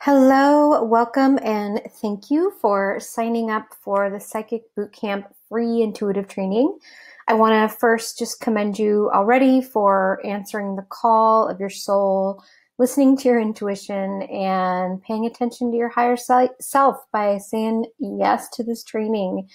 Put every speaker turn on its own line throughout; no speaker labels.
Hello, welcome, and thank you for signing up for the Psychic Bootcamp free intuitive training. I want to first just commend you already for answering the call of your soul, listening to your intuition, and paying attention to your higher self by saying yes to this training.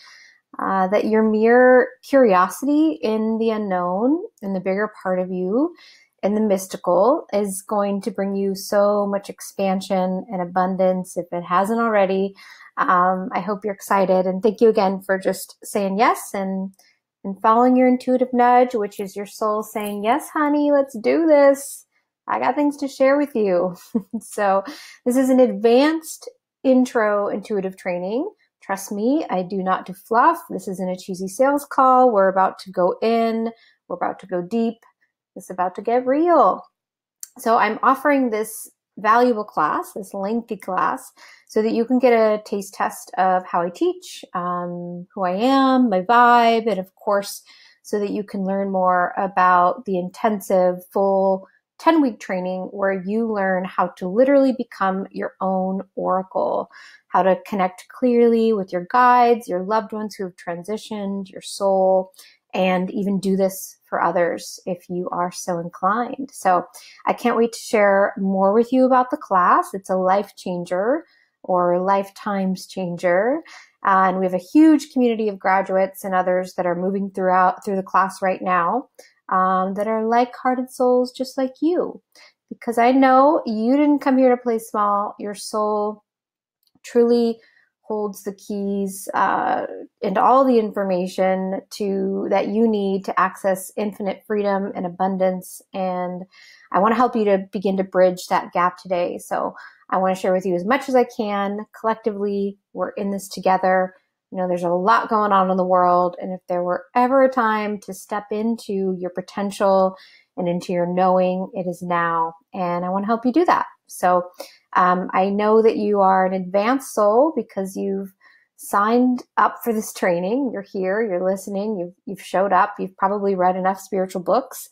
That your mere curiosity in the unknown, in the bigger part of you, and the mystical is going to bring you so much expansion and abundance if it hasn't already. I hope you're excited, and thank you again for just saying yes and following your intuitive nudge, which is your soul saying, yes, honey, let's do this. I got things to share with you. So this is an advanced intro intuitive training. Trust me, I do not do fluff. This isn't a cheesy sales call. We're about to go in. We're about to go deep. It's about to get real. So I'm offering this valuable class, this lengthy class, so that you can get a taste test of how I teach, who I am, my vibe, and of course, so that you can learn more about the intensive full 10-week training where you learn how to literally become your own oracle, how to connect clearly with your guides, your loved ones who have transitioned, your soul, and even do this for others if you are so inclined. So I can't wait to share more with you about the class. It's a life changer or lifetimes changer. And we have a huge community of graduates and others that are moving through the class right now that are like-hearted souls just like you. Because I know you didn't come here to play small. Your soul truly holds the keys and all the information that you need to access infinite freedom and abundance. And I want to help you to begin to bridge that gap today. So I want to share with you as much as I can. Collectively, we're in this together. You know, there's a lot going on in the world. And if there were ever a time to step into your potential and into your knowing, it is now. And I want to help you do that. So I know that you are an advanced soul because you've signed up for this training. You're here, you're listening, you've showed up, you've probably read enough spiritual books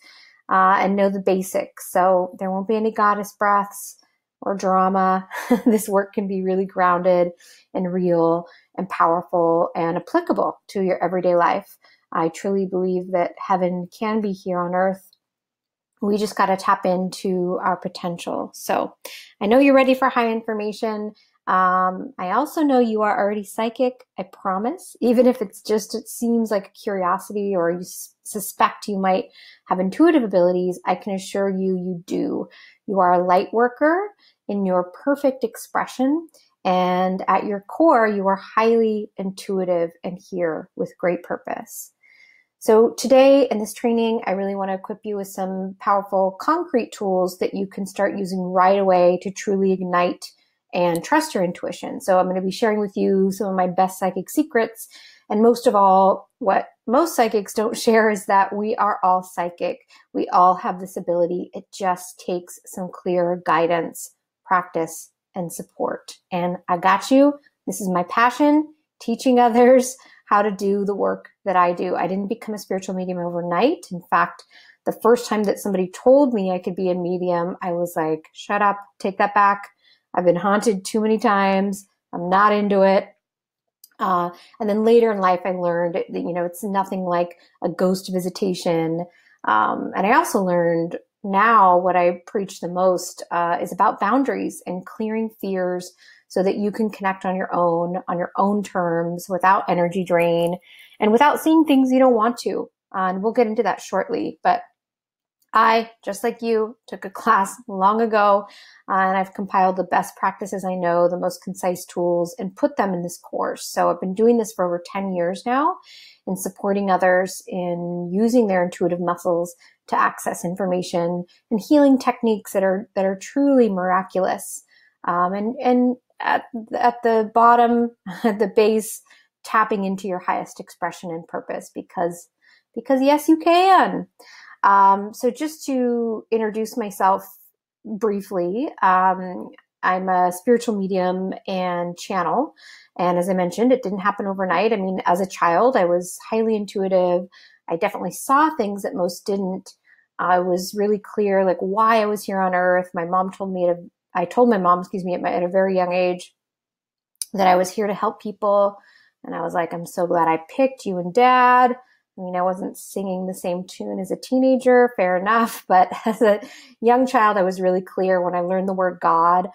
and know the basics. So there won't be any goddess breaths or drama. This work can be really grounded and real and powerful and applicable to your everyday life. I truly believe that heaven can be here on earth. We just got to tap into our potential. So I know you're ready for high information. I also know you are already psychic, I promise. Even if it seems like a curiosity or you suspect you might have intuitive abilities, I can assure you, you do. You are a light worker in your perfect expression. And at your core, you are highly intuitive and here with great purpose. So today in this training, I really want to equip you with some powerful concrete tools that you can start using right away to truly ignite and trust your intuition. So I'm going to be sharing with you some of my best psychic secrets. And most of all, what most psychics don't share is that we are all psychic. We all have this ability. It just takes some clear guidance, practice, and support. And I got you. This is my passion, teaching others how to do the work that I do. I didn't become a spiritual medium overnight. In fact, the first time that somebody told me I could be a medium, I was like, shut up, take that back. I've been haunted too many times. I'm not into it. And then later in life, I learned that, it's nothing like a ghost visitation. And I also learned now what I preach the most is about boundaries and clearing fears so that you can connect on your own terms, without energy drain and without seeing things you don't want to. And we'll get into that shortly. But I, just like you, took a class long ago, and I've compiled the best practices I know, the most concise tools, and put them in this course. So I've been doing this for over 10 years now and supporting others in using their intuitive muscles to access information and healing techniques that are truly miraculous. And at the bottom, at the base, tapping into your highest expression and purpose because yes, you can. So just to introduce myself briefly, I'm a spiritual medium and channel. And as I mentioned, it didn't happen overnight. I mean, as a child, I was highly intuitive. I definitely saw things that most didn't. I was really clear, like why I was here on earth. My mom told me I told my mom, at a very young age, that I was here to help people. And I was like, I'm so glad I picked you and Dad. I mean, I wasn't singing the same tune as a teenager, fair enough. But as a young child, I was really clear when I learned the word God.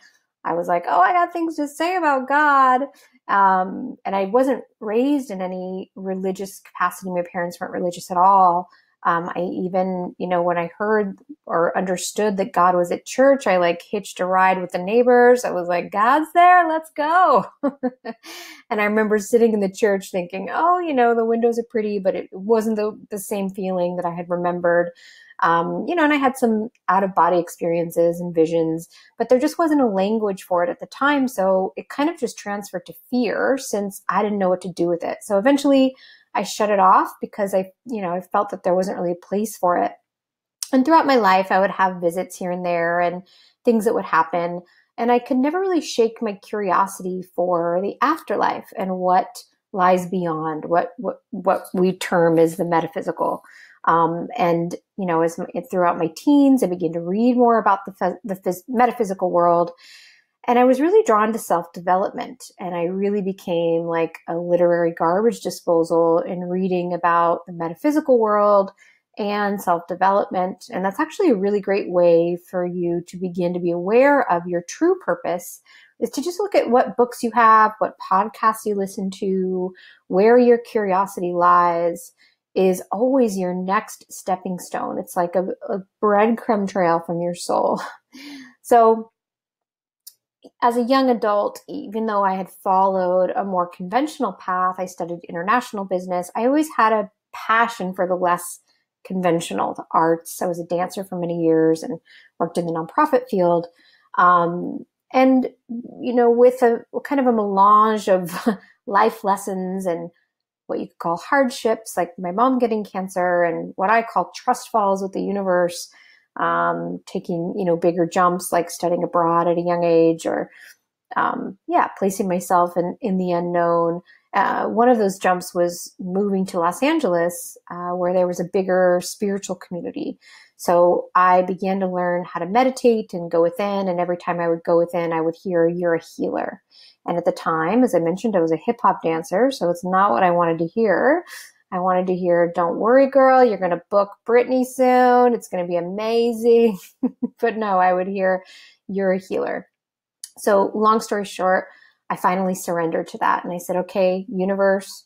I was like, oh, I got things to say about God. And I wasn't raised in any religious capacity. My parents weren't religious at all. I even, when I heard or understood that God was at church, I like hitched a ride with the neighbors. I was like, God's there, let's go. And I remember sitting in the church thinking, oh, the windows are pretty, but it wasn't the same feeling that I had remembered. And I had some out of body experiences and visions, but there just wasn't a language for it at the time. So it kind of just transferred to fear since I didn't know what to do with it. So eventually I shut it off because I felt that there wasn't really a place for it. And throughout my life, I would have visits here and there and things that would happen. And I could never really shake my curiosity for the afterlife and what lies beyond, what we term as the metaphysical. Throughout my teens, I began to read more about the metaphysical world. And I was really drawn to self-development, and I really became like a literary garbage disposal in reading about the metaphysical world and self-development. And that's actually a really great way for you to begin to be aware of your true purpose, is to just look at what books you have, what podcasts you listen to, where your curiosity lies is always your next stepping stone. It's like a breadcrumb trail from your soul. So as a young adult, even though I had followed a more conventional path, I studied international business, I always had a passion for the less conventional, the arts. I was a dancer for many years and worked in the nonprofit field. With a kind of a melange of life lessons and what you could call hardships, like my mom getting cancer, and what I call trust falls with the universe, taking, bigger jumps, like studying abroad at a young age, or, placing myself in the unknown. One of those jumps was moving to Los Angeles, where there was a bigger spiritual community. So I began to learn how to meditate and go within. And every time I would go within, I would hear, "You're a healer." And at the time, as I mentioned, I was a hip hop dancer. So it's not what I wanted to hear. I wanted to hear, "Don't worry, girl, you're going to book Britney soon. It's going to be amazing." But no, I would hear, "You're a healer." So long story short, I finally surrendered to that. And I said, okay, universe,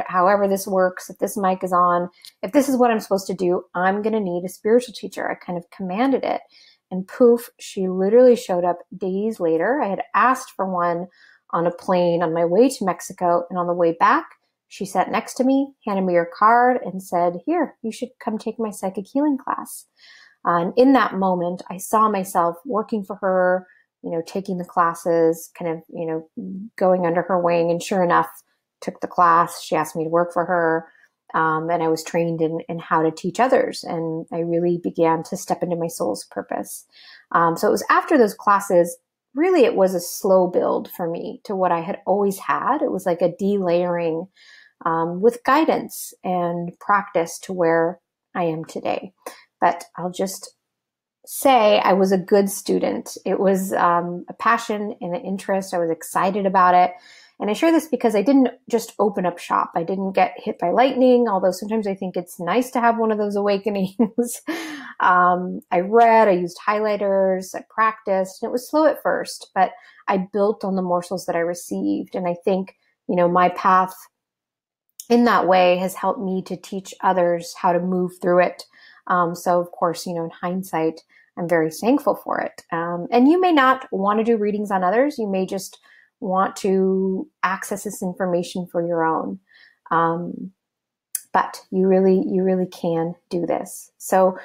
however this works, if this mic is on, if this is what I'm supposed to do, I'm going to need a spiritual teacher. I kind of commanded it. And poof, she literally showed up days later. I had asked for one on a plane on my way to Mexico. And on the way back, she sat next to me, handed me her card, and said, "Here, you should come take my psychic healing class." And in that moment, I saw myself working for her, taking the classes, kind of, going under her wing. And sure enough, took the class. She asked me to work for her. And I was trained in how to teach others. And I really began to step into my soul's purpose. So it was after those classes, really, it was a slow build for me to what I had always had. It was like a delayering with guidance and practice to where I am today. But I'll just say I was a good student. It was a passion and an interest. I was excited about it. And I share this because I didn't just open up shop. I didn't get hit by lightning, although sometimes I think it's nice to have one of those awakenings. I read, I used highlighters, I practiced, and it was slow at first, but I built on the morsels that I received. And I think, my path in that way has helped me to teach others how to move through it. So of course, in hindsight, I'm very thankful for it. And you may not want to do readings on others. You may just want to access this information for your own. But you really can do this. So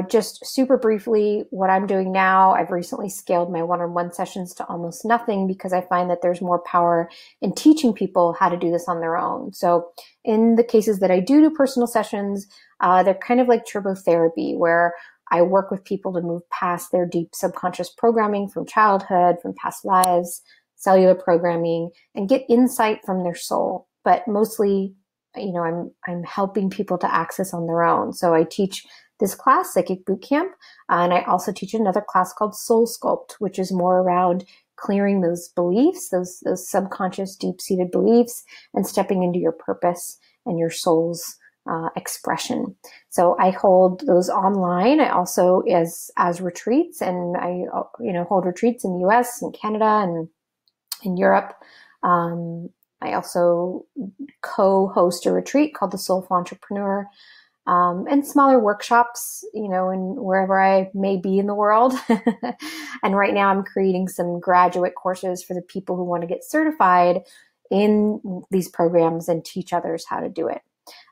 just super briefly, what I'm doing now, I've recently scaled my one-on-one sessions to almost nothing because I find that there's more power in teaching people how to do this on their own. So in the cases that I do personal sessions, they're kind of like turbo therapy, where I work with people to move past their deep subconscious programming from childhood, from past lives, cellular programming, and get insight from their soul. But mostly, I'm helping people to access on their own. So I teach this class, Psychic Bootcamp. And I also teach another class called Soul Sculpt, which is more around clearing those beliefs, those subconscious, deep-seated beliefs, and stepping into your purpose and your soul's expression. So I hold those online. I also as retreats, and I hold retreats in the US and Canada and in Europe. I also co-host a retreat called the Soulful Entrepreneur, and smaller workshops, in wherever I may be in the world. And right now I'm creating some graduate courses for the people who want to get certified in these programs and teach others how to do it.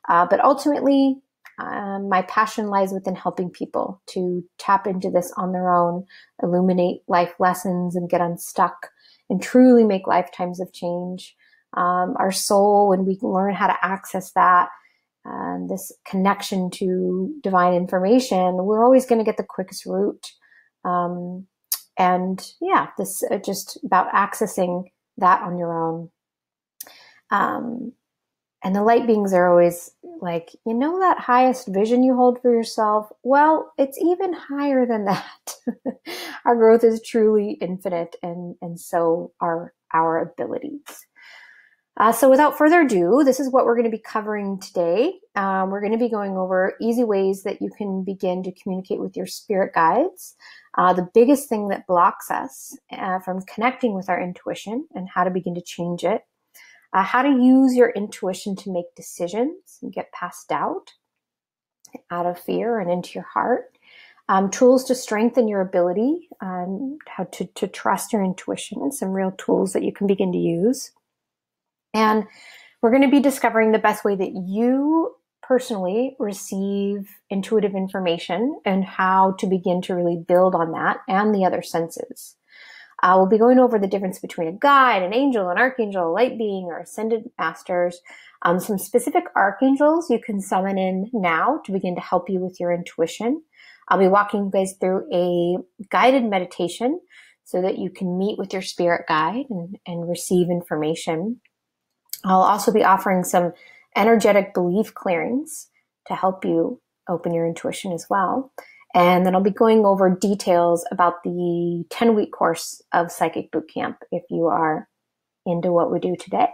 But ultimately, my passion lies within helping people to tap into this on their own, illuminate life lessons and get unstuck and truly make lifetimes of change. Our soul, when we learn how to access that, this connection to divine information, we're always going to get the quickest route. This just about accessing that on your own. And the light beings are always like, that highest vision you hold for yourself? Well, it's even higher than that. Our growth is truly infinite, and so are our abilities. So without further ado, this is what we're going to be covering today. We're going to be going over easy ways that you can begin to communicate with your spirit guides. The biggest thing that blocks us from connecting with our intuition and how to begin to change it. How to use your intuition to make decisions and get past doubt, out of fear and into your heart. Tools to strengthen your ability, how to trust your intuition, and some real tools that you can begin to use. And we're going to be discovering the best way that you personally receive intuitive information and how to begin to really build on that and the other senses. We'll be going over the difference between a guide, an angel, an archangel, a light being, or ascended masters. Some specific archangels you can summon in now to begin to help you with your intuition. I'll be walking you guys through a guided meditation so that you can meet with your spirit guide and receive information. I'll also be offering some energetic belief clearings to help you open your intuition as well. And then I'll be going over details about the 10-week course of Psychic Bootcamp if you are into what we do today.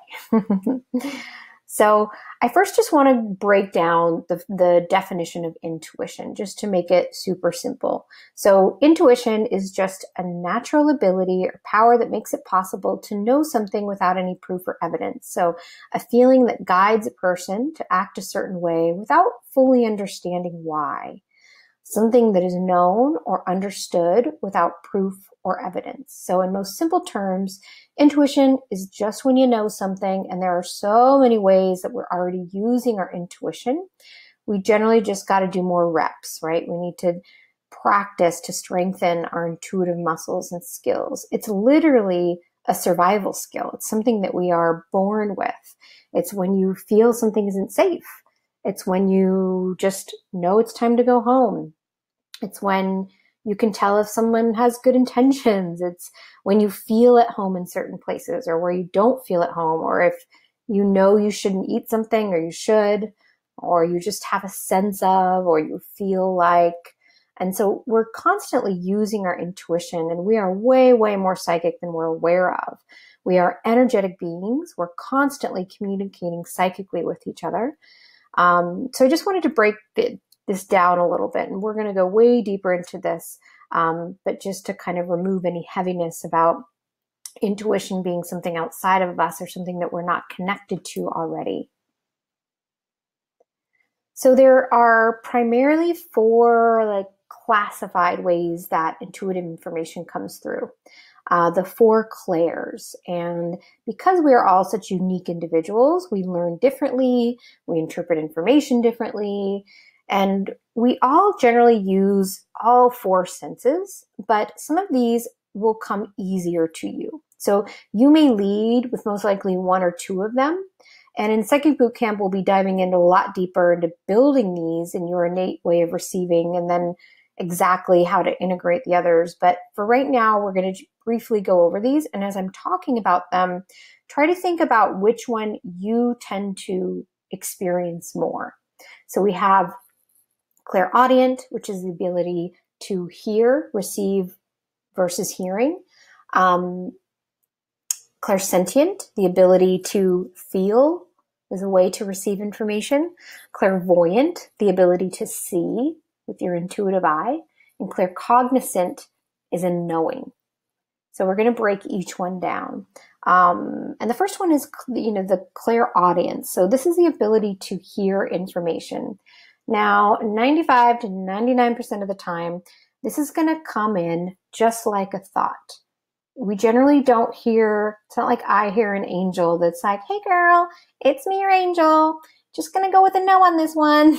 So I first just want to break down the definition of intuition, just to make it super simple. So intuition is just a natural ability or power that makes it possible to know something without any proof or evidence. So a feeling that guides a person to act a certain way without fully understanding why. Something that is known or understood without proof or evidence. So in most simple terms, intuition is just when you know something, and there are so many ways that we're already using our intuition. We generally just got to do more reps, right? We need to practice to strengthen our intuitive muscles and skills. It's literally a survival skill. It's something that we are born with. It's when you feel something isn't safe. It's when you just know it's time to go home. It's when you can tell if someone has good intentions. It's when you feel at home in certain places, or where you don't feel at home, or if you know you shouldn't eat something or you should, or you just have a sense of, or you feel like. And so we're constantly using our intuition, and we are way, way more psychic than we're aware of. We are energetic beings. We're constantly communicating psychically with each other. So I just wanted to break this down a little bit, and we're going to go way deeper into this, but just to kind of remove any heaviness about intuition being something outside of us or something that we're not connected to already. So there are primarily 4 classified ways that intuitive information comes through. The 4 clairs. And because we are all such unique individuals, we learn differently, we interpret information differently, and we all generally use all 4 senses, but some of these will come easier to you. So you may lead with most likely 1 or 2 of them. And in Psychic Bootcamp, we'll be diving into a lot deeper into building these in your innate way of receiving, and then exactly how to integrate the others. But for right now, we're going to briefly go over these. And as I'm talking about them, try to think about which one you tend to experience more. So we have Clairaudient, which is the ability to hear, receive versus hearing. Clairsentient, the ability to feel is a way to receive information. Clairvoyant, the ability to see with your intuitive eye. And claircognizant is a knowing. So we're going to break each one down. And the first one is, the clairaudience. So this is the ability to hear information. Now, 95 to 99% of the time, this is going to come in just like a thought. We generally don't hear, it's not like I hear an angel that's like, hey girl, it's me, your angel. Just going to go with a no on this one.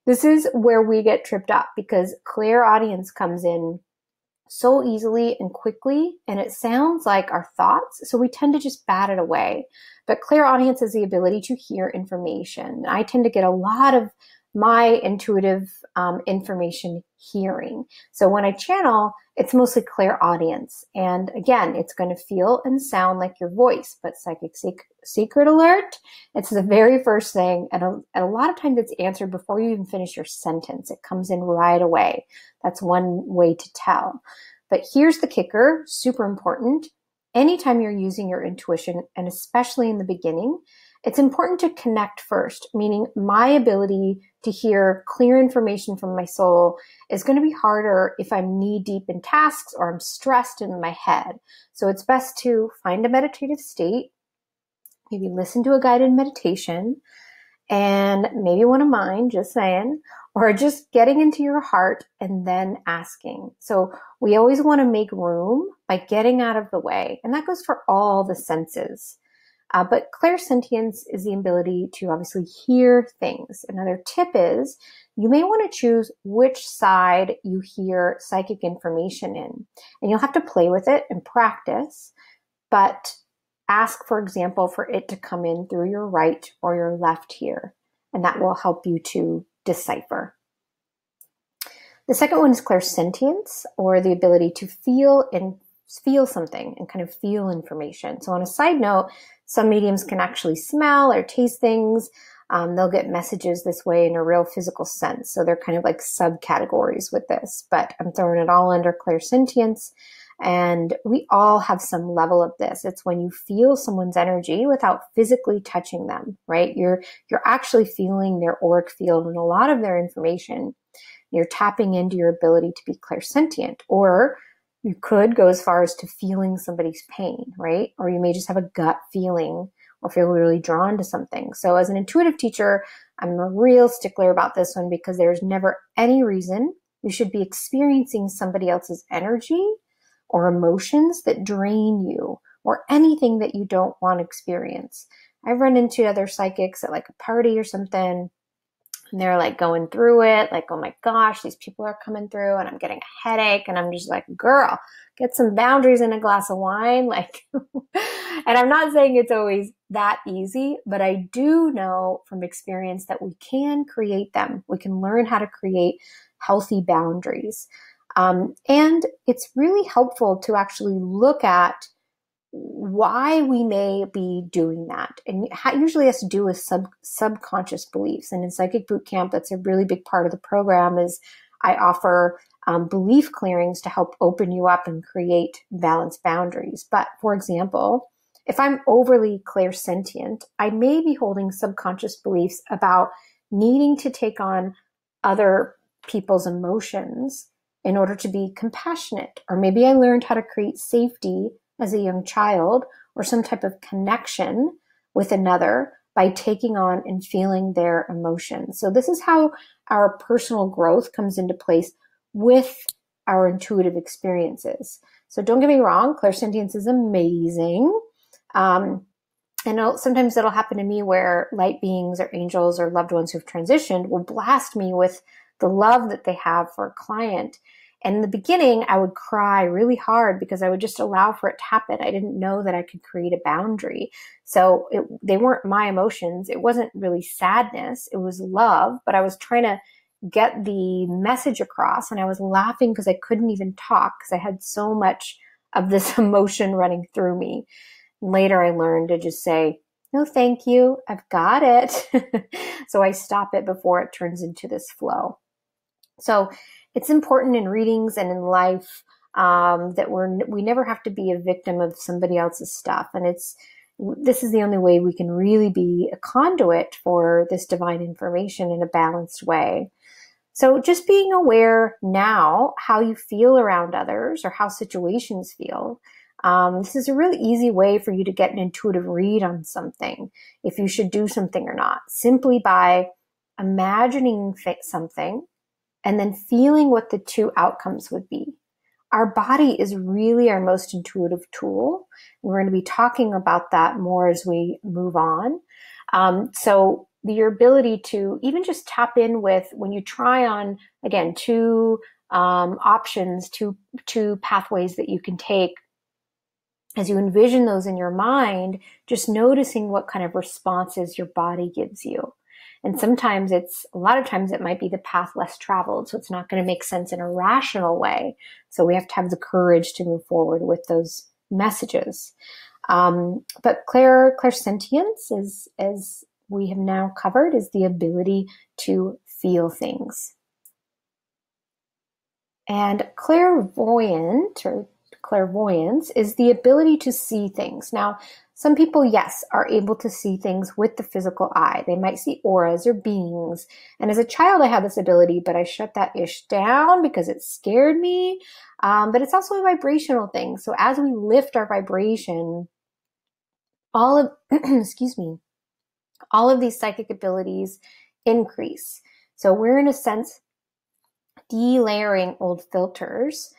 This is where we get tripped up because clairaudience comes in so easily and quickly, and it sounds like our thoughts, so we tend to just bat it away. But clairaudience is the ability to hear information. I tend to get a lot of my intuitive information hearing. So when I channel, it's mostly clairaudience. And again, it's going to feel and sound like your voice, but psychic secret alert, it's the very first thing. And a lot of times it's answered before you even finish your sentence. It comes in right away. That's one way to tell. But here's the kicker, super important. Anytime you're using your intuition, and especially in the beginning, it's important to connect first, meaning my ability to hear clear information from my soul is going to be harder if I'm knee deep in tasks or I'm stressed in my head. So it's best to find a meditative state, maybe listen to a guided meditation, and maybe one of mine, just saying, or just getting into your heart and then asking. So we always want to make room by getting out of the way. And that goes for all the senses. But clairsentience is the ability to obviously hear things. Another tip is you may want to choose which side you hear psychic information in. And you'll have to play with it and practice, but ask, for example, for it to come in through your right or your left ear, and that will help you to decipher. The second one is clairsentience, or the ability to feel something and kind of feel information. So on a side note, some mediums can actually smell or taste things. They'll get messages this way in a real physical sense. So they're kind of like subcategories with this, but I'm throwing it all under clairsentience. And we all have some level of this. It's when you feel someone's energy without physically touching them, right? You're actually feeling their auric field and a lot of their information. You're tapping into your ability to be clairsentient, or you could go as far as to feeling somebody's pain, right? Or you may just have a gut feeling or feel really drawn to something. So as an intuitive teacher, I'm a real stickler about this one because there's never any reason you should be experiencing somebody else's energy or emotions that drain you or anything that you don't want to experience. I've run into other psychics at like a party or something, and they're like going through it, like, oh my gosh, these people are coming through and I'm getting a headache. And I'm just like, girl, get some boundaries in a glass of wine. Like, and I'm not saying it's always that easy, but I do know from experience that we can create them. We can learn how to create healthy boundaries. And it's really helpful to actually look at why we may be doing that. And it usually has to do with subconscious beliefs. And in Psychic Bootcamp, that's a really big part of the program is I offer belief clearings to help open you up and create balanced boundaries. But for example, if I'm overly clairsentient, I may be holding subconscious beliefs about needing to take on other people's emotions in order to be compassionate. Or maybe I learned how to create safety as a young child or some type of connection with another by taking on and feeling their emotions. So this is how our personal growth comes into place with our intuitive experiences. So don't get me wrong, clairsentience is amazing. And sometimes it'll happen to me where light beings or angels or loved ones who've transitioned will blast me with the love that they have for a client. And in the beginning, I would cry really hard because I would just allow for it to happen. I didn't know that I could create a boundary. So they weren't my emotions. It wasn't really sadness. It was love, but I was trying to get the message across, and I was laughing because I couldn't even talk because I had so much of this emotion running through me. And later I learned to just say, no, thank you. I've got it. So I stop it before it turns into this flow. So it's important in readings and in life that we never have to be a victim of somebody else's stuff. And this is the only way we can really be a conduit for this divine information in a balanced way. So just being aware now how you feel around others or how situations feel. This is a really easy way for you to get an intuitive read on something, if you should do something or not, simply by imagining something and then feeling what the two outcomes would be. Our body is really our most intuitive tool. And we're going to be talking about that more as we move on. So your ability to even just tap in with, when you try on, again, two options, two pathways that you can take, as you envision those in your mind, just noticing what kind of responses your body gives you. And a lot of times it might be the path less traveled. So it's not going to make sense in a rational way. So we have to have the courage to move forward with those messages. But clairsentience is, as we have now covered, is the ability to feel things. And clairvoyance is the ability to see things. Now, some people, yes, are able to see things with the physical eye. They might see auras or beings. And as a child, I had this ability, but I shut that ish down because it scared me. But it's also a vibrational thing. So as we lift our vibration, all of, excuse me, all of these psychic abilities increase. So we're, in a sense, delayering old filters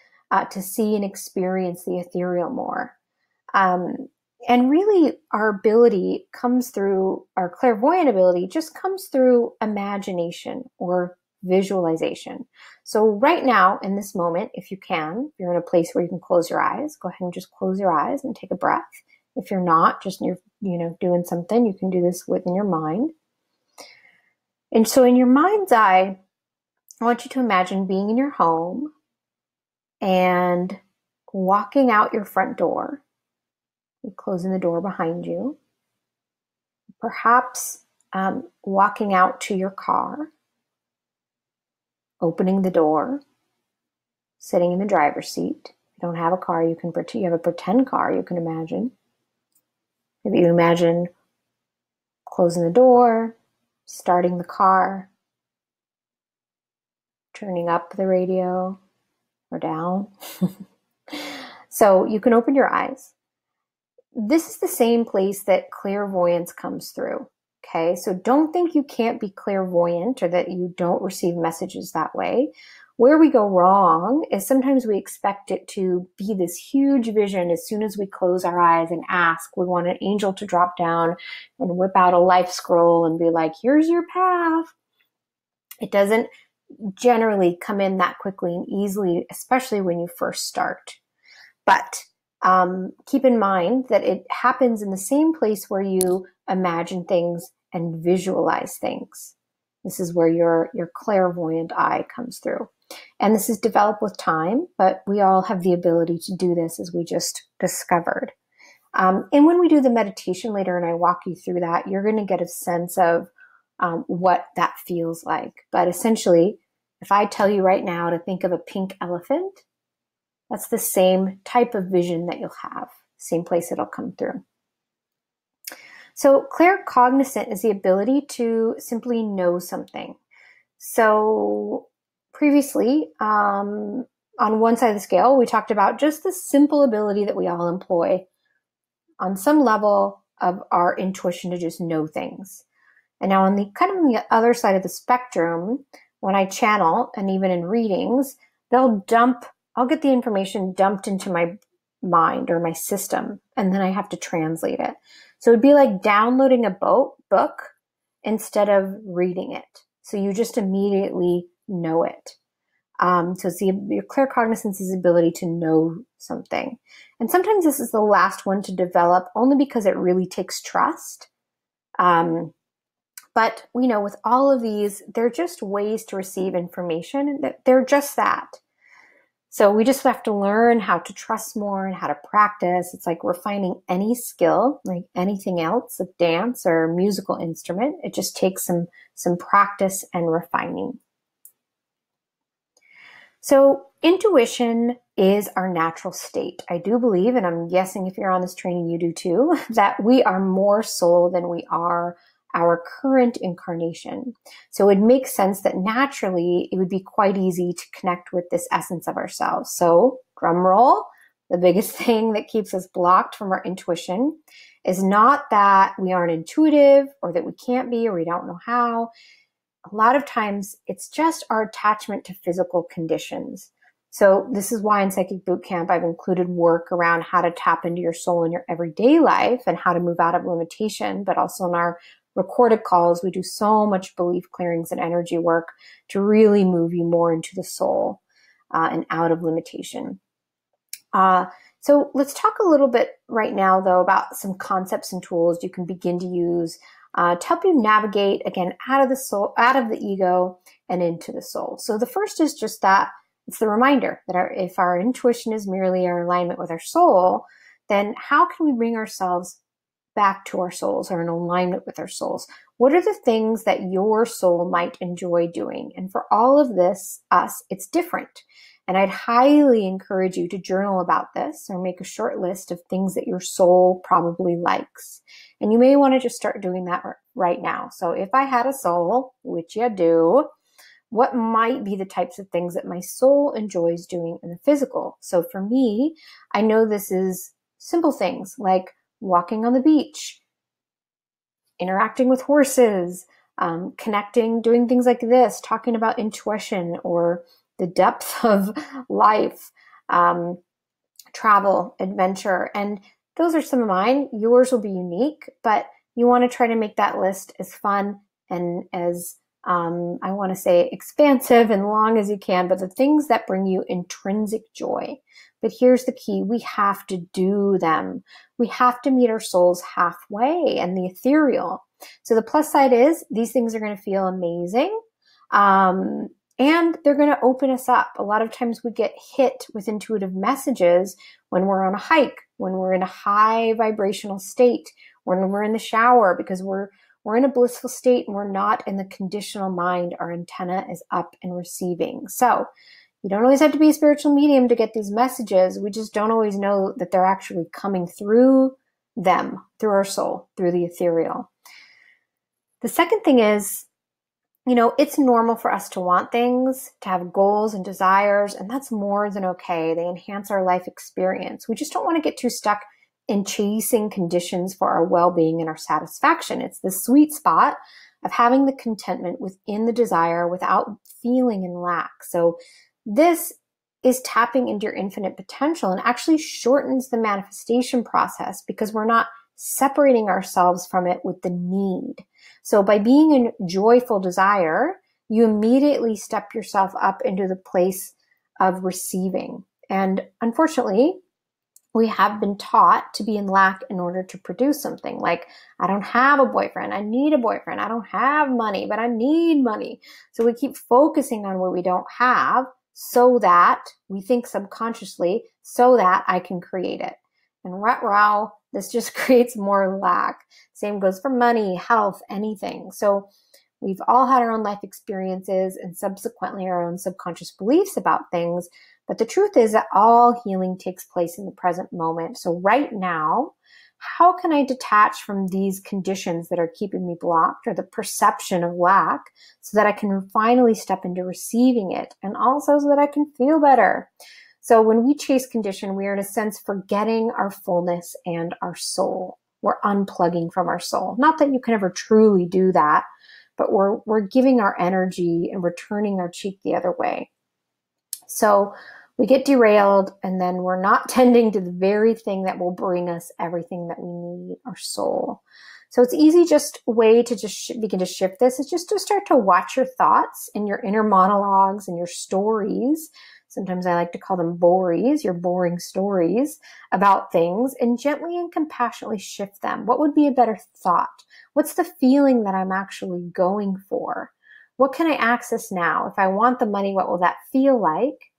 to see and experience the ethereal more. And really, our ability comes through, our clairvoyant ability just comes through imagination or visualization. So right now, in this moment, if you can, if you're in a place where you can close your eyes, go ahead and just close your eyes and take a breath. If you're not, just you're doing something, you can do this within your mind. And so in your mind's eye, I want you to imagine being in your home and walking out your front door, closing the door behind you, perhaps walking out to your car, opening the door, sitting in the driver's seat. If you don't have a car, you have a pretend car you can imagine. Maybe you imagine closing the door, starting the car, turning up the radio or down. So you can open your eyes. This is the same place that clairvoyance comes through. Okay, so don't think you can't be clairvoyant or that you don't receive messages that way. Where we go wrong is sometimes we expect it to be this huge vision as soon as we close our eyes and ask. We want an angel to drop down and whip out a life scroll and be like, here's your path. It doesn't generally come in that quickly and easily, especially when you first start. But keep in mind that it happens in the same place where you imagine things and visualize things. This is where your clairvoyant eye comes through. And this is developed with time, but we all have the ability to do this, as we just discovered. And when we do the meditation later and I walk you through that, you're going to get a sense of what that feels like. But essentially, if I tell you right now to think of a pink elephant, that's the same type of vision that you'll have, same place it'll come through. So claircognizant is the ability to simply know something. So previously, on one side of the scale, we talked about just the simple ability that we all employ on some level of our intuition to just know things. And now on the other side of the spectrum, when I channel and even in readings, I'll get the information dumped into my mind or my system, and then I have to translate it. So it'd be like downloading a book instead of reading it. So you just immediately know it. So it's your claircognizance is the ability to know something. And sometimes this is the last one to develop only because it really takes trust. But with all of these, they're just ways to receive information. They're just that. So we just have to learn how to trust more and how to practice. It's like refining any skill, like anything else, a dance or musical instrument. It just takes some practice and refining. So intuition is our natural state. I do believe, and I'm guessing if you're on this training, you do too, that we are more soul than we are our current incarnation. So it makes sense that naturally it would be quite easy to connect with this essence of ourselves. So drum roll, the biggest thing that keeps us blocked from our intuition is not that we aren't intuitive or that we can't be or we don't know how. A lot of times it's just our attachment to physical conditions. So this is why in Psychic Bootcamp, I've included work around how to tap into your soul in your everyday life and how to move out of limitation. But also in our recorded calls, we do so much belief clearings and energy work to really move you more into the soul and out of limitation. So let's talk a little bit right now, though, about some concepts and tools you can begin to use to help you navigate, again, out of the soul, out of the ego and into the soul. So the first is just that it's the reminder that if our intuition is merely our alignment with our soul, then how can we bring ourselves back to our souls or in alignment with our souls? What are the things that your soul might enjoy doing? And for all of this, it's different. And I'd highly encourage you to journal about this or make a short list of things that your soul probably likes. And you may want to just start doing that right now. So if I had a soul, which you do, what might be the types of things that my soul enjoys doing in the physical? So for me, I know this is simple things like walking on the beach, interacting with horses, connecting, doing things like this, talking about intuition or the depth of life, travel, adventure. And those are some of mine. Yours will be unique, but you want to try to make that list as fun and as, I want to say, expansive and long as you can, but the things that bring you intrinsic joy. But here's the key. We have to do them. We have to meet our souls halfway and the ethereal. So the plus side is these things are going to feel amazing. And they're going to open us up. A lot of times we get hit with intuitive messages when we're on a hike, when we're in a high vibrational state, when we're in the shower, because we're in a blissful state and we're not in the conditional mind. Our antenna is up and receiving. So you don't always have to be a spiritual medium to get these messages. We just don't always know that they're actually coming through them, through our soul, through the ethereal. The second thing is, it's normal for us to want things, to have goals and desires, and that's more than okay. They enhance our life experience. We just don't want to get too stuck in chasing conditions for our well-being and our satisfaction. It's the sweet spot of having the contentment within the desire without feeling in lack. So this is tapping into your infinite potential and actually shortens the manifestation process because we're not separating ourselves from it with the need. So by being in joyful desire, you immediately step yourself up into the place of receiving. And unfortunately, we have been taught to be in lack in order to produce something. Like, I don't have a boyfriend. I need a boyfriend. I don't have money, but I need money. So we keep focusing on what we don't have so that we think subconsciously so that I can create it. And rut-row, this just creates more lack. Same goes for money, health, anything. So we've all had our own life experiences and subsequently our own subconscious beliefs about things. But the truth is that all healing takes place in the present moment. So right now, how can I detach from these conditions that are keeping me blocked or the perception of lack so that I can finally step into receiving it and also so that I can feel better? So when we chase condition, we are in a sense forgetting our fullness and our soul. We're unplugging from our soul. Not that you can ever truly do that, but we're giving our energy and we're turning our cheek the other way. So we get derailed and then we're not tending to the very thing that will bring us everything that we need, our soul. So it's easy, just a way to just begin to shift this is just to start to watch your thoughts and your inner monologues and your stories. Sometimes I like to call them bories, your boring stories about things, and gently and compassionately shift them. What would be a better thought? What's the feeling that I'm actually going for? What can I access now? If I want the money, what will that feel like?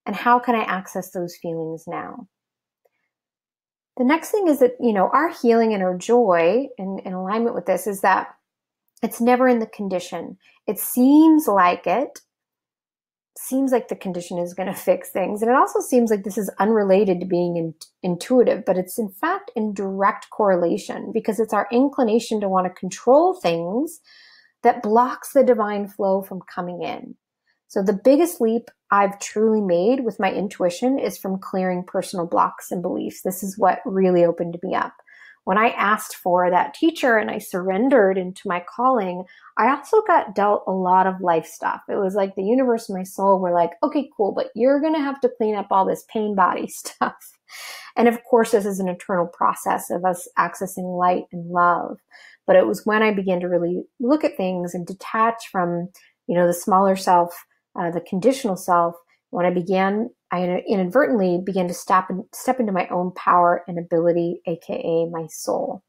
And how can I access those feelings now? The next thing is that, our healing and our joy in alignment with this is that it's never in the condition. It seems like the condition is going to fix things. And it also seems like this is unrelated to being intuitive, but it's in fact in direct correlation, because it's our inclination to want to control things that blocks the divine flow from coming in. So the biggest leap I've truly made with my intuition is from clearing personal blocks and beliefs. This is what really opened me up. When I asked for that teacher and I surrendered into my calling, I also got dealt a lot of life stuff. It was like the universe and my soul were like, okay, cool, but you're going to have to clean up all this pain body stuff. And of course, this is an eternal process of us accessing light and love. But it was when I began to really look at things and detach from, the smaller self, the conditional self, when I inadvertently began to step into my own power and ability, aka my soul.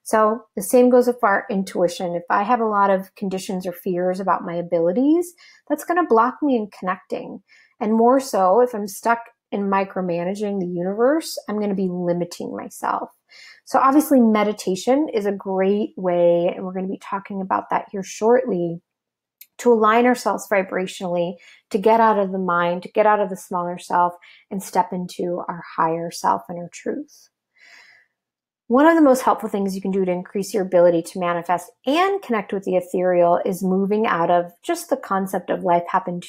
So the same goes with our intuition. If I have a lot of conditions or fears about my abilities, that's going to block me in connecting. And more so, if I'm stuck in micromanaging the universe, I'm going to be limiting myself. So obviously meditation is a great way, and we're going to be talking about that here shortly, to align ourselves vibrationally, to get out of the mind, to get out of the smaller self, and step into our higher self and our truth. One of the most helpful things you can do to increase your ability to manifest and connect with the ethereal is moving out of just the concept of life happens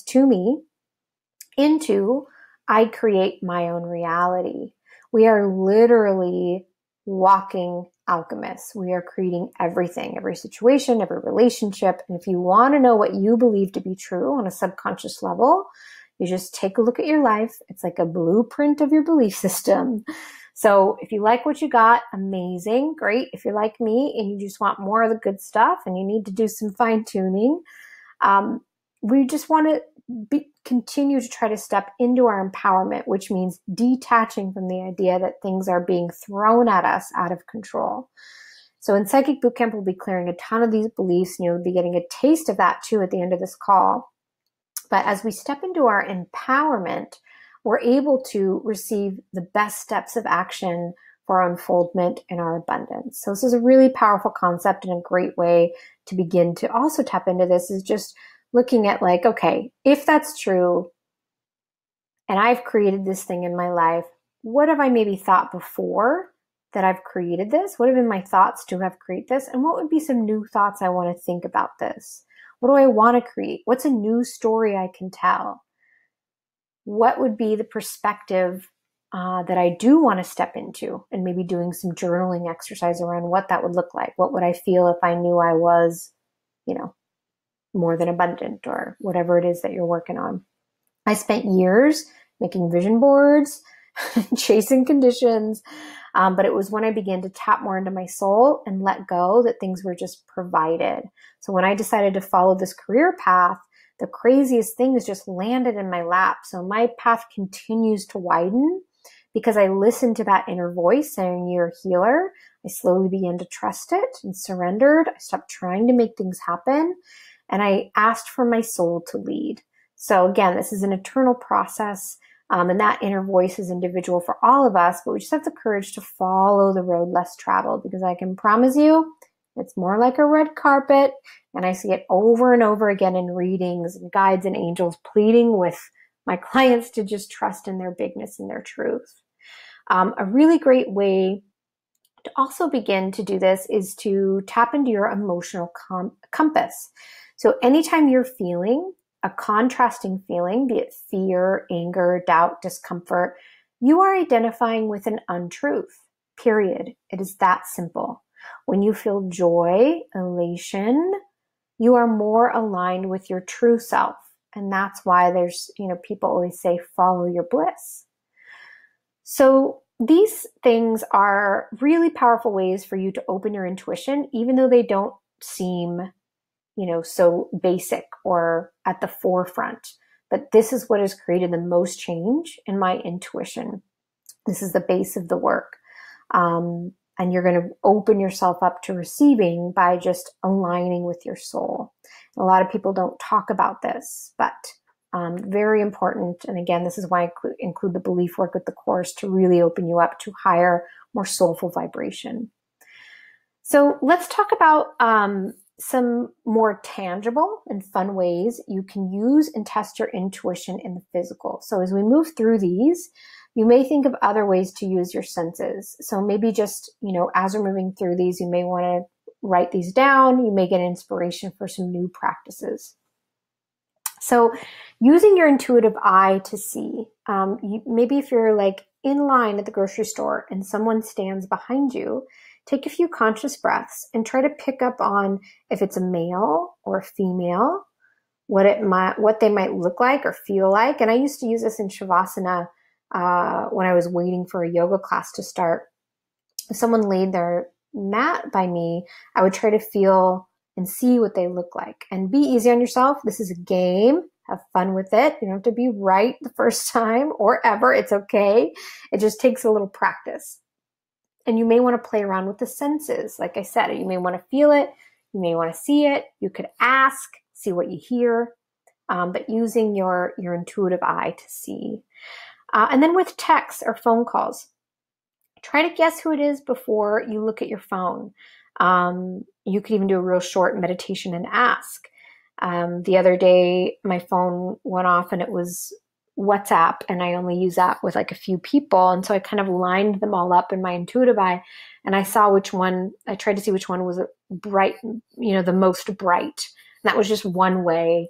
to me, into I create my own reality. We are literally walking alchemists. We are creating everything, every situation, every relationship. And if you want to know what you believe to be true on a subconscious level, you just take a look at your life. It's like a blueprint of your belief system. So if you like what you got, amazing, great. If you're like me and you just want more of the good stuff and you need to do some fine tuning, we just want to continue to try to step into our empowerment, which means detaching from the idea that things are being thrown at us out of control. So in Psychic Bootcamp, we'll be clearing a ton of these beliefs, and you'll be getting a taste of that too at the end of this call. But as we step into our empowerment, we're able to receive the best steps of action for our unfoldment and our abundance. So this is a really powerful concept, and a great way to begin to also tap into this is just looking at like, okay, if that's true, and I've created this thing in my life, what have I maybe thought before that I've created this? What have been my thoughts to have created this? And what would be some new thoughts I want to think about this? What do I want to create? What's a new story I can tell? What would be the perspective that I do want to step into? And maybe doing some journaling exercise around what that would look like. What would I feel if I knew I was, more than abundant, or whatever it is that you're working on. I spent years making vision boards, chasing conditions, but it was when I began to tap more into my soul and let go that things were just provided. So when I decided to follow this career path, the craziest things just landed in my lap. So my path continues to widen because I listened to that inner voice saying, you're a healer. I slowly began to trust it and surrendered. I stopped trying to make things happen. And I asked for my soul to lead. So again, this is an eternal process. And that inner voice is individual for all of us, but we just have the courage to follow the road less traveled, because I can promise you it's more like a red carpet. And I see it over and over again in readings and guides and angels pleading with my clients to just trust in their bigness and their truth. A really great way to also begin to do this is to tap into your emotional compass. So anytime you're feeling a contrasting feeling, be it fear, anger, doubt, discomfort, you are identifying with an untruth, period. It is that simple. When you feel joy, elation, you are more aligned with your true self. And that's why there's, people always say, follow your bliss. So these things are really powerful ways for you to open your intuition, even though they don't seem so basic or at the forefront. But this is what has created the most change in my intuition. This is the base of the work. And you're going to open yourself up to receiving by just aligning with your soul. A lot of people don't talk about this, but Very important. And again, this is why I include the belief work with the course to really open you up to higher, more soulful vibration. So let's talk about some more tangible and fun ways you can use and test your intuition in the physical. So as we move through these, you may think of other ways to use your senses. So maybe just, as we're moving through these, you may want to write these down. You may get inspiration for some new practices. So using your intuitive eye to see, maybe if you're like in line at the grocery store and someone stands behind you, take a few conscious breaths and try to pick up on if it's a male or a female, what they might look like or feel like. And I used to use this in Shavasana when I was waiting for a yoga class to start. If someone laid their mat by me, I would try to feel and see what they look like. And be easy on yourself. This is a game. Have fun with it. You don't have to be right the first time or ever. It's okay. It just takes a little practice. And you may want to play around with the senses. Like I said, you may want to feel it. You may want to see it. You could ask, see what you hear, but using your intuitive eye to see. And then with texts or phone calls, try to guess who it is before you look at your phone. You could even do a real short meditation and ask. The other day, my phone went off and it was WhatsApp, and I only use that with like a few people. And so I kind of lined them all up in my intuitive eye, and I saw which one, I tried to see which one was bright, the most bright. And that was just one way,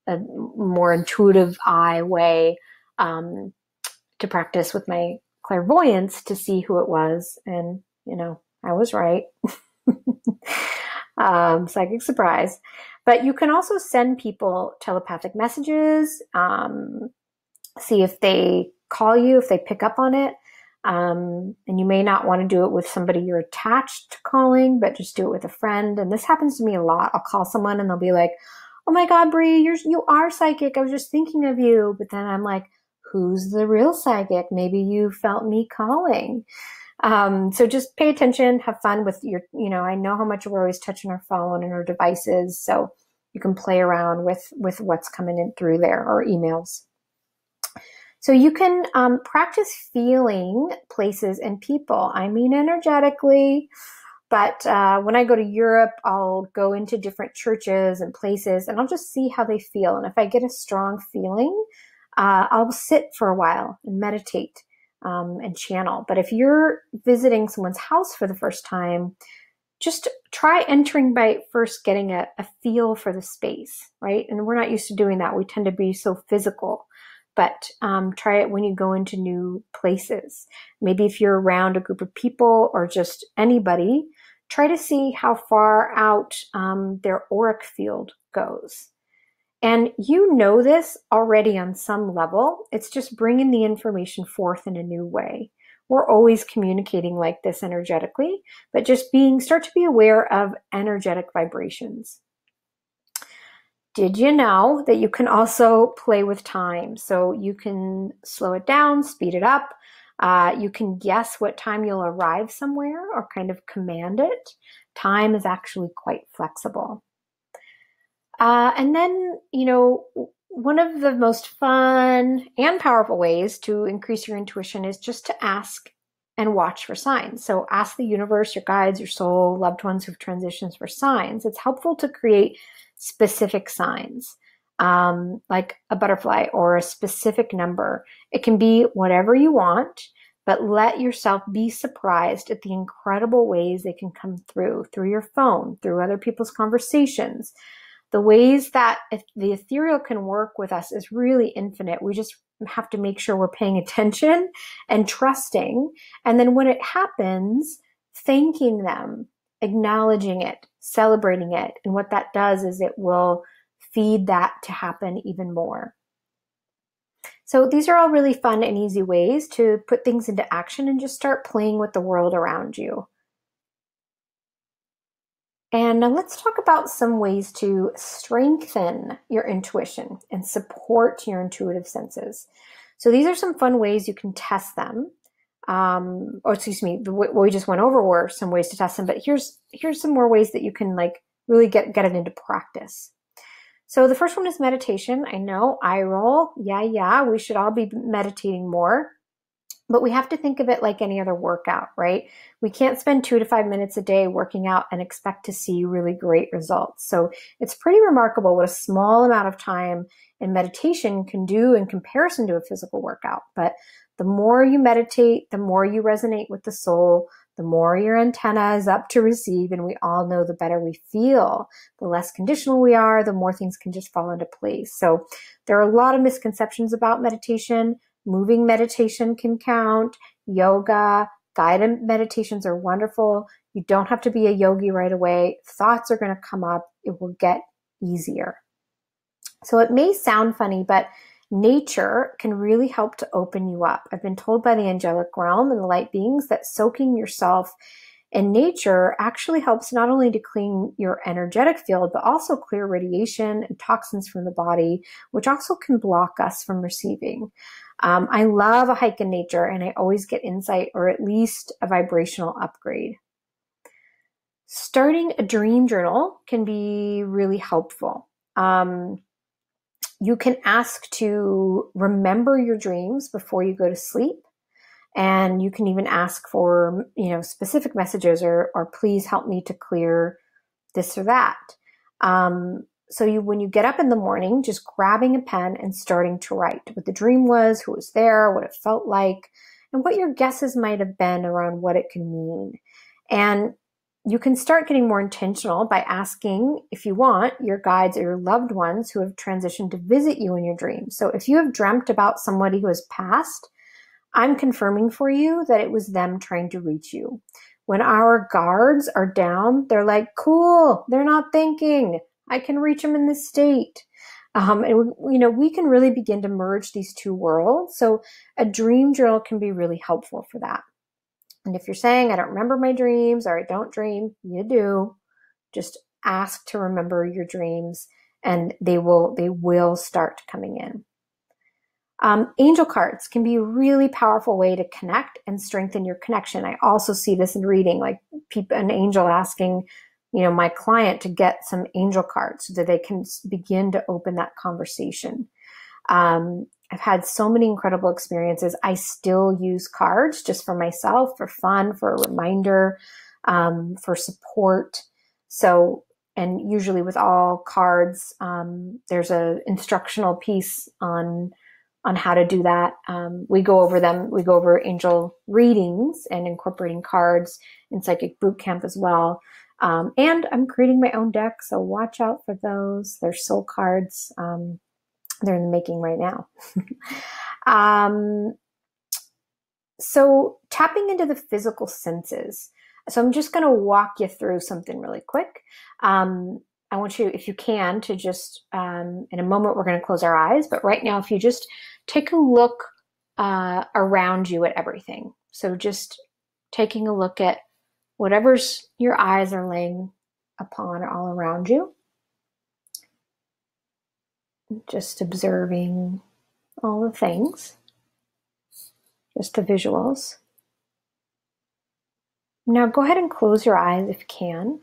a more intuitive eye way to practice with my clairvoyance to see who it was. And, I was right. Psychic surprise. But you can also send people telepathic messages, see if they call you, if they pick up on it. And you may not want to do it with somebody you're attached to calling, but just do it with a friend. And this happens to me a lot. I'll call someone and they'll be like, "Oh my God, Bree, you are psychic. I was just thinking of you." But then I'm like, who's the real psychic? Maybe you felt me calling. So just pay attention, have fun with your, I know how much we're always touching our phone and our devices. So you can play around with what's coming in through there, or emails. So you can practice feeling places and people. I mean, energetically, but when I go to Europe, I'll go into different churches and places and I'll just see how they feel. And if I get a strong feeling, I'll sit for a while and meditate and channel. But if you're visiting someone's house for the first time, just try entering by first getting a feel for the space, right? And we're not used to doing that. We tend to be so physical. But try it when you go into new places. Maybe if you're around a group of people or just anybody, try to see how far out their auric field goes. And you know this already on some level. It's just bringing the information forth in a new way. We're always communicating like this energetically, but just start to be aware of energetic vibrations. Did you know that you can also play with time? So you can slow it down, speed it up. You can guess what time you'll arrive somewhere or kind of command it. Time is actually quite flexible. And then, one of the most fun and powerful ways to increase your intuition is just to ask and watch for signs. So ask the universe, your guides, your soul, loved ones who've transitioned for signs. It's helpful to create specific signs, like a butterfly or a specific number. It can be whatever you want, but let yourself be surprised at the incredible ways they can come through your phone, through other people's conversations. The ways that the ethereal can work with us is really infinite. We just have to make sure we're paying attention and trusting. And then when it happens, thanking them, acknowledging it, celebrating it. And what that does is it will feed that to happen even more. So these are all really fun and easy ways to put things into action and just start playing with the world around you. And now let's talk about some ways to strengthen your intuition and support your intuitive senses. So these are some fun ways you can test them. What we just went over were some ways to test them, but here's some more ways that you can really get it into practice. So the first one is meditation. I know, eye roll. Yeah, we should all be meditating more. But we have to think of it like any other workout, right? We can't spend 2 to 5 minutes a day working out and expect to see really great results. So it's pretty remarkable what a small amount of time in meditation can do in comparison to a physical workout. But the more you meditate, the more you resonate with the soul, the more your antenna is up to receive, and we all know the better we feel. The less conditional we are, the more things can just fall into place. So there are a lot of misconceptions about meditation. Moving meditation can count. Yoga, guided meditations are wonderful. You don't have to be a yogi right away. Thoughts are going to come up. It will get easier. So it may sound funny, but nature can really help to open you up. I've been told by the angelic realm and the light beings that soaking yourself in nature actually helps not only to clean your energetic field, but also clear radiation and toxins from the body, which also can block us from receiving. I love a hike in nature, and I always get insight or at least a vibrational upgrade. Starting a dream journal can be really helpful. You can ask to remember your dreams before you go to sleep. And you can even ask for, specific messages or please help me to clear this or that. So when you get up in the morning, just grabbing a pen and starting to write what the dream was, who was there, what it felt like, and what your guesses might have been around what it can mean. And you can start getting more intentional by asking, if you want, your guides or your loved ones who have transitioned to visit you in your dreams. So if you have dreamt about somebody who has passed, I'm confirming for you that it was them trying to reach you. When our guards are down, they're like, cool, they're not thinking. I can reach them in this state. And we can really begin to merge these two worlds. So a dream journal can be really helpful for that. And if you're saying, I don't remember my dreams or I don't dream, you do. Just ask to remember your dreams and they will start coming in. Angel cards can be a really powerful way to connect and strengthen your connection. I also see this in reading, like an angel asking, my client to get some angel cards so that they can begin to open that conversation. I've had so many incredible experiences. I still use cards just for myself, for fun, for a reminder, for support. So, and usually with all cards, there's an instructional piece on how to do that. We go over them. We go over angel readings and incorporating cards in Psychic Bootcamp as well. And I'm creating my own deck, so watch out for those. They're soul cards. They're in the making right now. So tapping into the physical senses. So I'm just going to walk you through something really quick. I want you, if you can, to just, in a moment, we're going to close our eyes. But right now, if you just take a look around you at everything. So just taking a look at whatever's your eyes are laying upon all around you. Just observing all the things, just the visuals. Now go ahead and close your eyes if you can.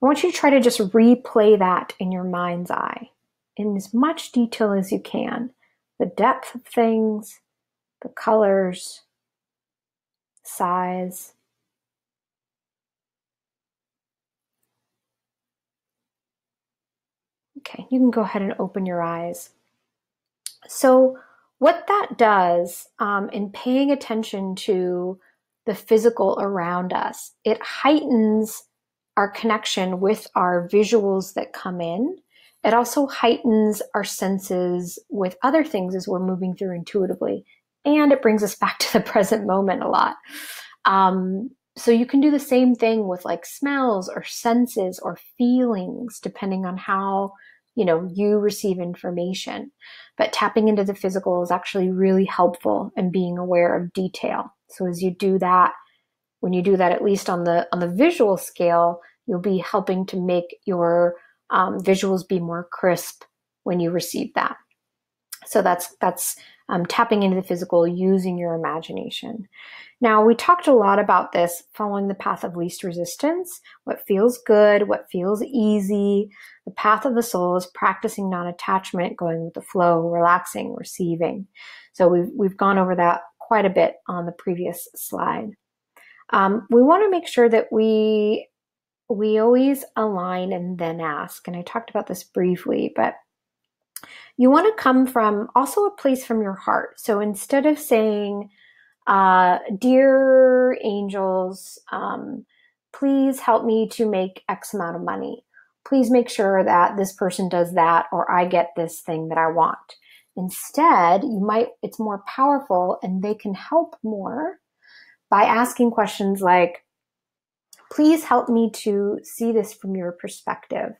I want you to try to just replay that in your mind's eye in as much detail as you can. The depth of things, the colors, size. Okay, you can go ahead and open your eyes. So what that does in paying attention to the physical around us, it heightens our connection with our visuals that come in. It also heightens our senses with other things as we're moving through intuitively. And it brings us back to the present moment a lot. So you can do the same thing with like smells or senses or feelings, depending on how you receive information. But tapping into the physical is actually really helpful in being aware of detail. So as you do that, when you do that, at least on the visual scale, you'll be helping to make your visuals be more crisp when you receive that. So that's tapping into the physical, using your imagination. Now, we talked a lot about this, following the path of least resistance, what feels good, what feels easy. The path of the soul is practicing non-attachment, going with the flow, relaxing, receiving. So we've gone over that quite a bit on the previous slide. We want to make sure that we always align and then ask. And I talked about this briefly, but you want to come from also a place from your heart. So instead of saying, dear angels, please help me to make X amount of money. Please make sure that this person does that, or I get this thing that I want. Instead, it's more powerful, and they can help more by asking questions like, please help me to see this from your perspective.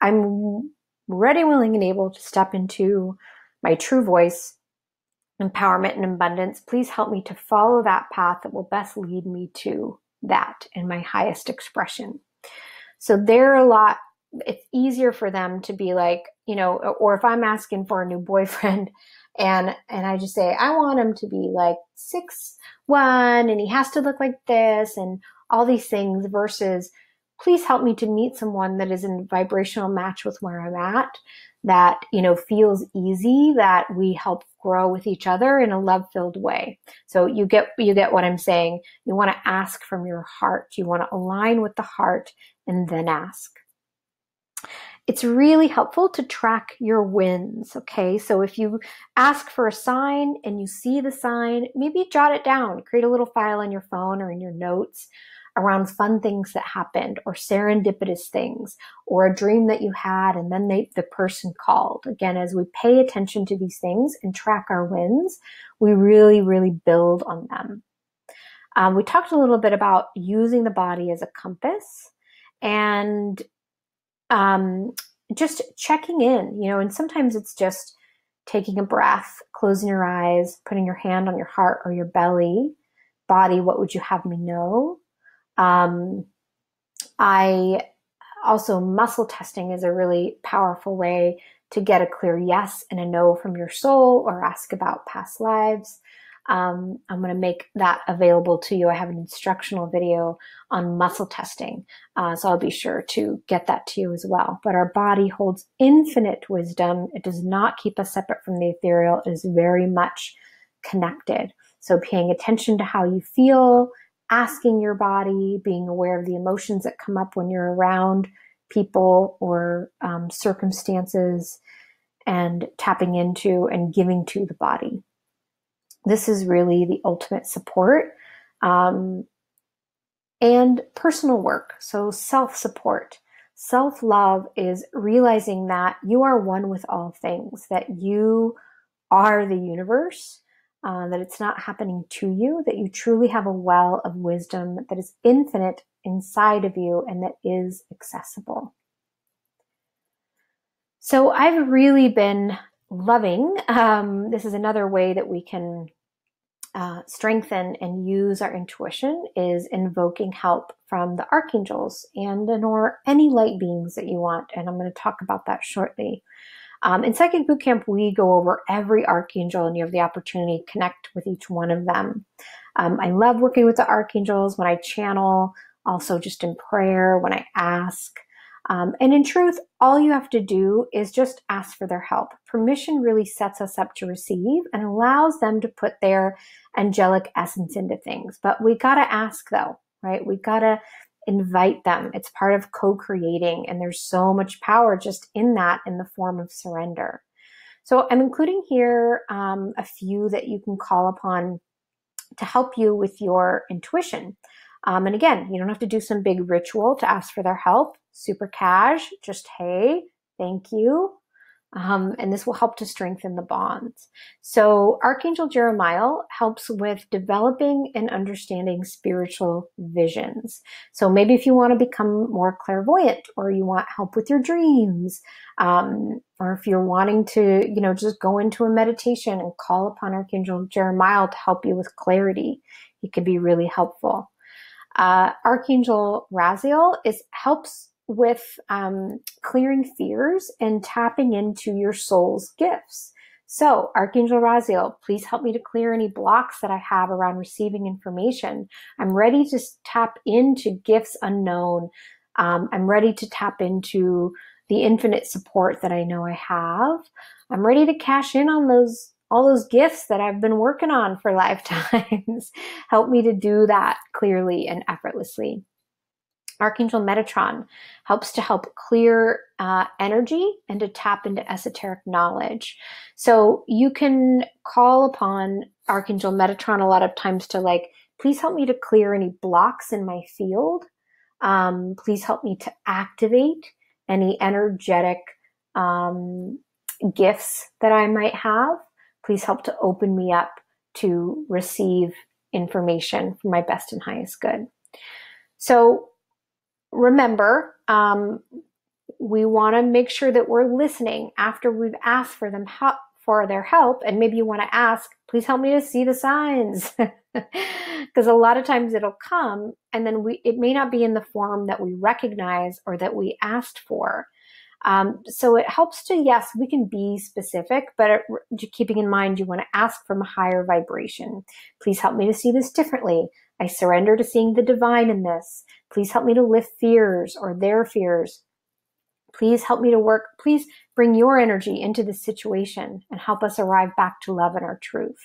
I'm ready, willing, and able to step into my true voice, empowerment, and abundance. Please help me to follow that path that will best lead me to that in my highest expression. So it's easier for them to be like, or if I'm asking for a new boyfriend and I just say, I want him to be like 6'1" and he has to look like this and all these things, versus please help me to meet someone that is in vibrational match with where I'm at, that, feels easy, that we help grow with each other in a love-filled way. So you get what I'm saying. You want to ask from your heart. You want to align with the heart and then ask. It's really helpful to track your wins, okay? So if you ask for a sign and you see the sign, maybe jot it down. Create a little file on your phone or in your notes around fun things that happened, or serendipitous things, or a dream that you had and then the person called. Again, as we pay attention to these things and track our wins, we really, really build on them. We talked a little bit about using the body as a compass and just checking in, and sometimes it's just taking a breath, closing your eyes, putting your hand on your heart or your belly. Body, what would you have me know? Muscle testing is a really powerful way to get a clear yes and a no from your soul, or ask about past lives. I'm going to make that available to you. I have an instructional video on muscle testing, so I'll be sure to get that to you as well. But our body holds infinite wisdom. It does not keep us separate from the ethereal. It is very much connected. So paying attention to how you feel, asking your body, being aware of the emotions that come up when you're around people or circumstances, and tapping into and giving to the body. This is really the ultimate support and personal work. So self-support. Self-love is realizing that you are one with all things, that you are the universe, that it's not happening to you, that you truly have a well of wisdom that is infinite inside of you and that is accessible. So I've really been loving, this is another way that we can strengthen and use our intuition, is invoking help from the archangels or any light beings that you want. And I'm going to talk about that shortly. In Psychic Bootcamp, we go over every archangel and you have the opportunity to connect with each one of them. I love working with the archangels when I channel, also just in prayer, when I ask. And in truth, all you have to do is just ask for their help. Permission really sets us up to receive and allows them to put their angelic essence into things. But we got to ask though, right? We got to invite them. It's part of co-creating, and there's so much power just in that, in the form of surrender. So I'm including here a few that you can call upon to help you with your intuition. And again, you don't have to do some big ritual to ask for their help. Super cash, just, hey, thank you. And this will help to strengthen the bonds. So Archangel Jeremiah helps with developing and understanding spiritual visions. So maybe if you want to become more clairvoyant, or you want help with your dreams, or if you're wanting to, just go into a meditation and call upon Archangel Jeremiah to help you with clarity, he could be really helpful. Archangel Raziel helps with clearing fears and tapping into your soul's gifts. So, Archangel Raziel, please help me to clear any blocks that I have around receiving information. I'm ready to tap into gifts unknown. I'm ready to tap into the infinite support that I know I have. I'm ready to cash in on all those gifts that I've been working on for lifetimes. Help me to do that clearly and effortlessly. Archangel Metatron helps to help clear energy and to tap into esoteric knowledge. So you can call upon Archangel Metatron a lot of times to like, please help me to clear any blocks in my field. Please help me to activate any energetic gifts that I might have. Please help to open me up to receive information for my best and highest good. So remember, we want to make sure that we're listening after we've asked for their help. And maybe you want to ask, please help me to see the signs. Because a lot of times it'll come and then it may not be in the form that we recognize or that we asked for. So it helps to, yes, we can be specific, but keeping in mind, you want to ask from a higher vibration. Please help me to see this differently. I surrender to seeing the divine in this. Please help me to lift fears or their fears. Please help me to work. Please bring your energy into this situation and help us arrive back to love and our truth.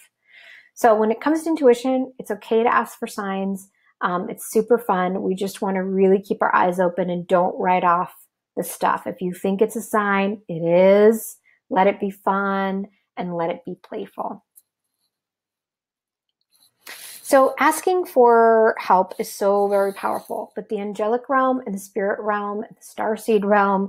So when it comes to intuition, it's okay to ask for signs. It's super fun. We just want to really keep our eyes open and don't write off the stuff. If you think it's a sign, it is. Let it be fun and let it be playful. So asking for help is so very powerful, but the angelic realm and the spirit realm and the starseed realm,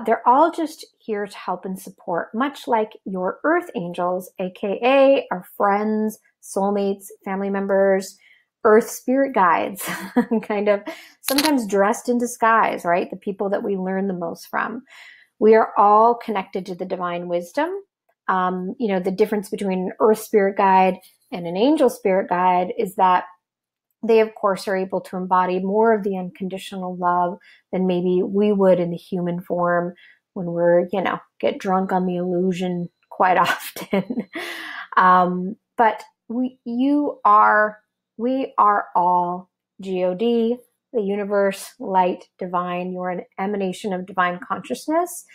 they're all just here to help and support, much like your earth angels, aka our friends, soulmates, family members, earth spirit guides, kind of sometimes dressed in disguise, right? The people that we learn the most from. We are all connected to the divine wisdom. The difference between an earth spirit guide and an angel spirit guide is that they, of course, are able to embody more of the unconditional love than maybe we would in the human form when we're, get drunk on the illusion quite often. But we are all God, the universe, light, divine. You're an emanation of divine consciousness.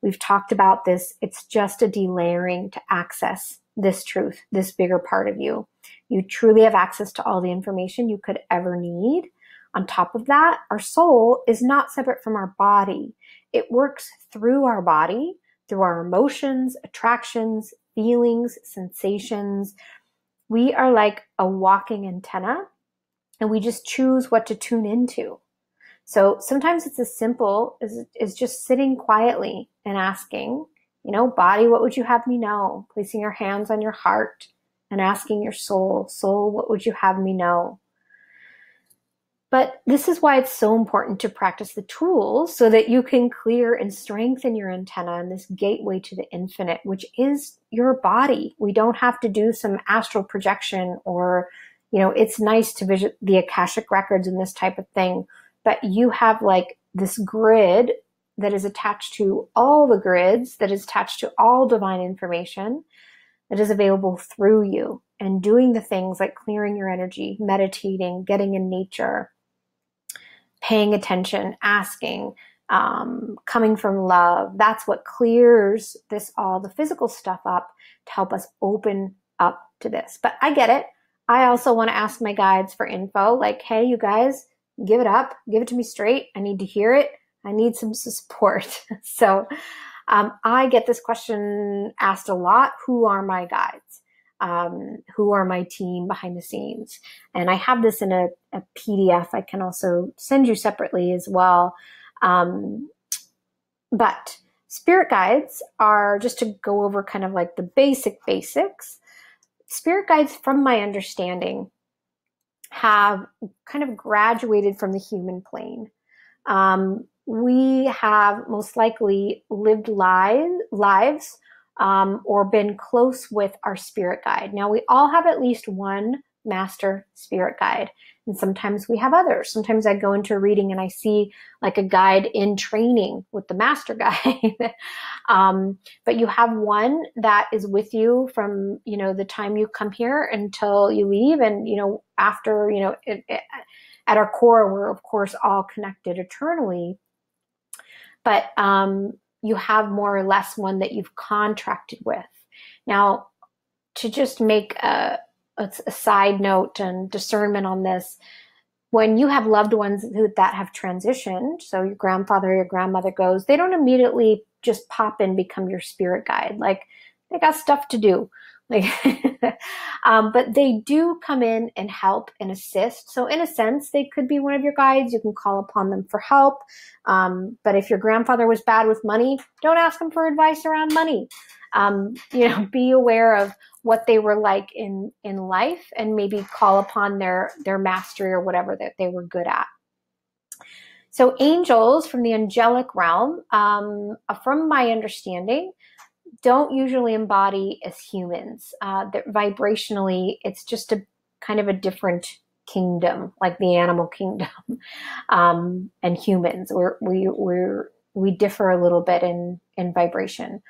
We've talked about this. It's just a delayering to access this truth, this bigger part of you. You truly have access to all the information you could ever need. On top of that, our soul is not separate from our body. It works through our body, through our emotions, attractions, feelings, sensations. We are like a walking antenna, and we just choose what to tune into. So sometimes it's as simple as just sitting quietly and asking, body, what would you have me know? Placing your hands on your heart and asking your soul, what would you have me know? But this is why it's so important to practice the tools so that you can clear and strengthen your antenna and this gateway to the infinite, which is your body. We don't have to do some astral projection or, it's nice to visit the Akashic records and this type of thing, but you have like this grid that is attached to all the grids, that is attached to all divine information that is available through you, and doing the things like clearing your energy, meditating, getting in nature, paying attention, asking, coming from love. That's what clears all the physical stuff up to help us open up to this. But I get it. I also want to ask my guides for info, like, hey, you guys, give it up, give it to me straight. I need to hear it. I need some support. So I get this question asked a lot. Who are my guides? Who are my team behind the scenes? And I have this in a PDF. I can also send you separately as well. But spirit guides are, just to go over kind of like the basics, spirit guides, from my understanding, have kind of graduated from the human plane. We have most likely lived lives or been close with our spirit guide. Now, we all have at least one master, spirit guide. And sometimes we have others. Sometimes I go into a reading and I see like a guide in training with the master guide. But you have one that is with you from, the time you come here until you leave. And, after, at our core, we're of course all connected eternally. But you have more or less one that you've contracted with. Now, to just make a side note and discernment on this, when you have loved ones that have transitioned, so your grandfather or your grandmother goes, they don't immediately just pop in, become your spirit guide. Like, they got stuff to do. Like, but they do come in and help and assist. So in a sense, they could be one of your guides. You can call upon them for help. But if your grandfather was bad with money, don't ask him for advice around money. Be aware of what they were like in life, and maybe call upon their mastery or whatever that they were good at. So angels from the angelic realm, from my understanding, don't usually embody as humans. Vibrationally, it's just a kind of a different kingdom, like the animal kingdom, and humans. We differ a little bit in vibration.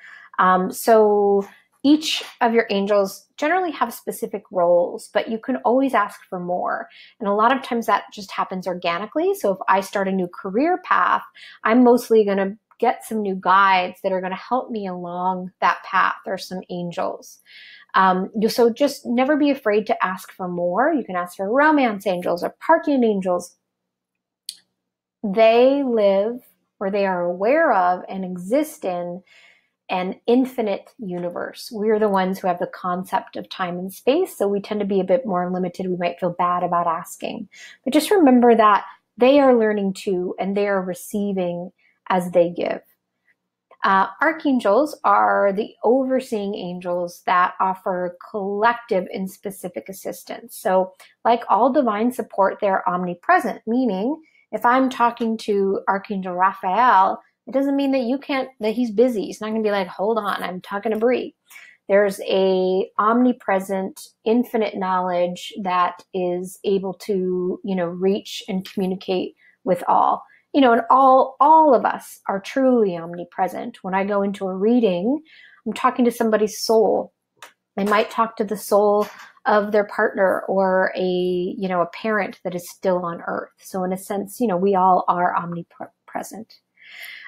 So each of your angels generally have specific roles, but you can always ask for more. And a lot of times that just happens organically. So if I start a new career path, I'm mostly going to get some new guides that are going to help me along that path, or some angels. So just never be afraid to ask for more. You can ask for romance angels or parking angels. They live, or they are aware of and exist in, an infinite universe. We're the ones who have the concept of time and space, so we tend to be a bit more limited. We might feel bad about asking. But just remember that they are learning too, and they are receiving as they give. Archangels are the overseeing angels that offer collective and specific assistance. So like all divine support, they're omnipresent, meaning if I'm talking to Archangel Raphael, it doesn't mean that he's busy. He's not going to be like, hold on, I'm talking to Bree. There's a omnipresent, infinite knowledge that is able to, reach and communicate with all. And all of us are truly omnipresent. When I go into a reading, I'm talking to somebody's soul. I might talk to the soul of their partner, or a parent that is still on earth. So in a sense, we all are omnipresent.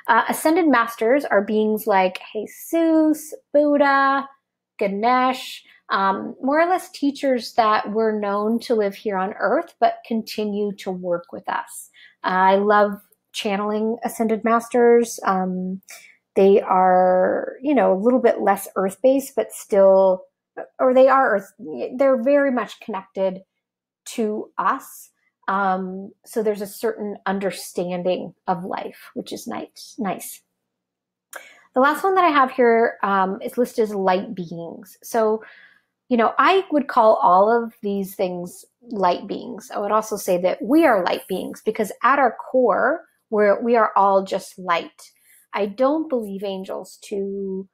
Ascended masters are beings like Jesus, Buddha, Ganesh, more or less teachers that were known to live here on earth, but continue to work with us. I love channeling ascended masters. They are, a little bit less earth-based, but still, or they are earth. They're very much connected to us. So there's a certain understanding of life, which is nice. The last one that I have here is listed as light beings. So, I would call all of these things light beings. I would also say that we are light beings, because at our core, we are all just light. I don't believe angels to,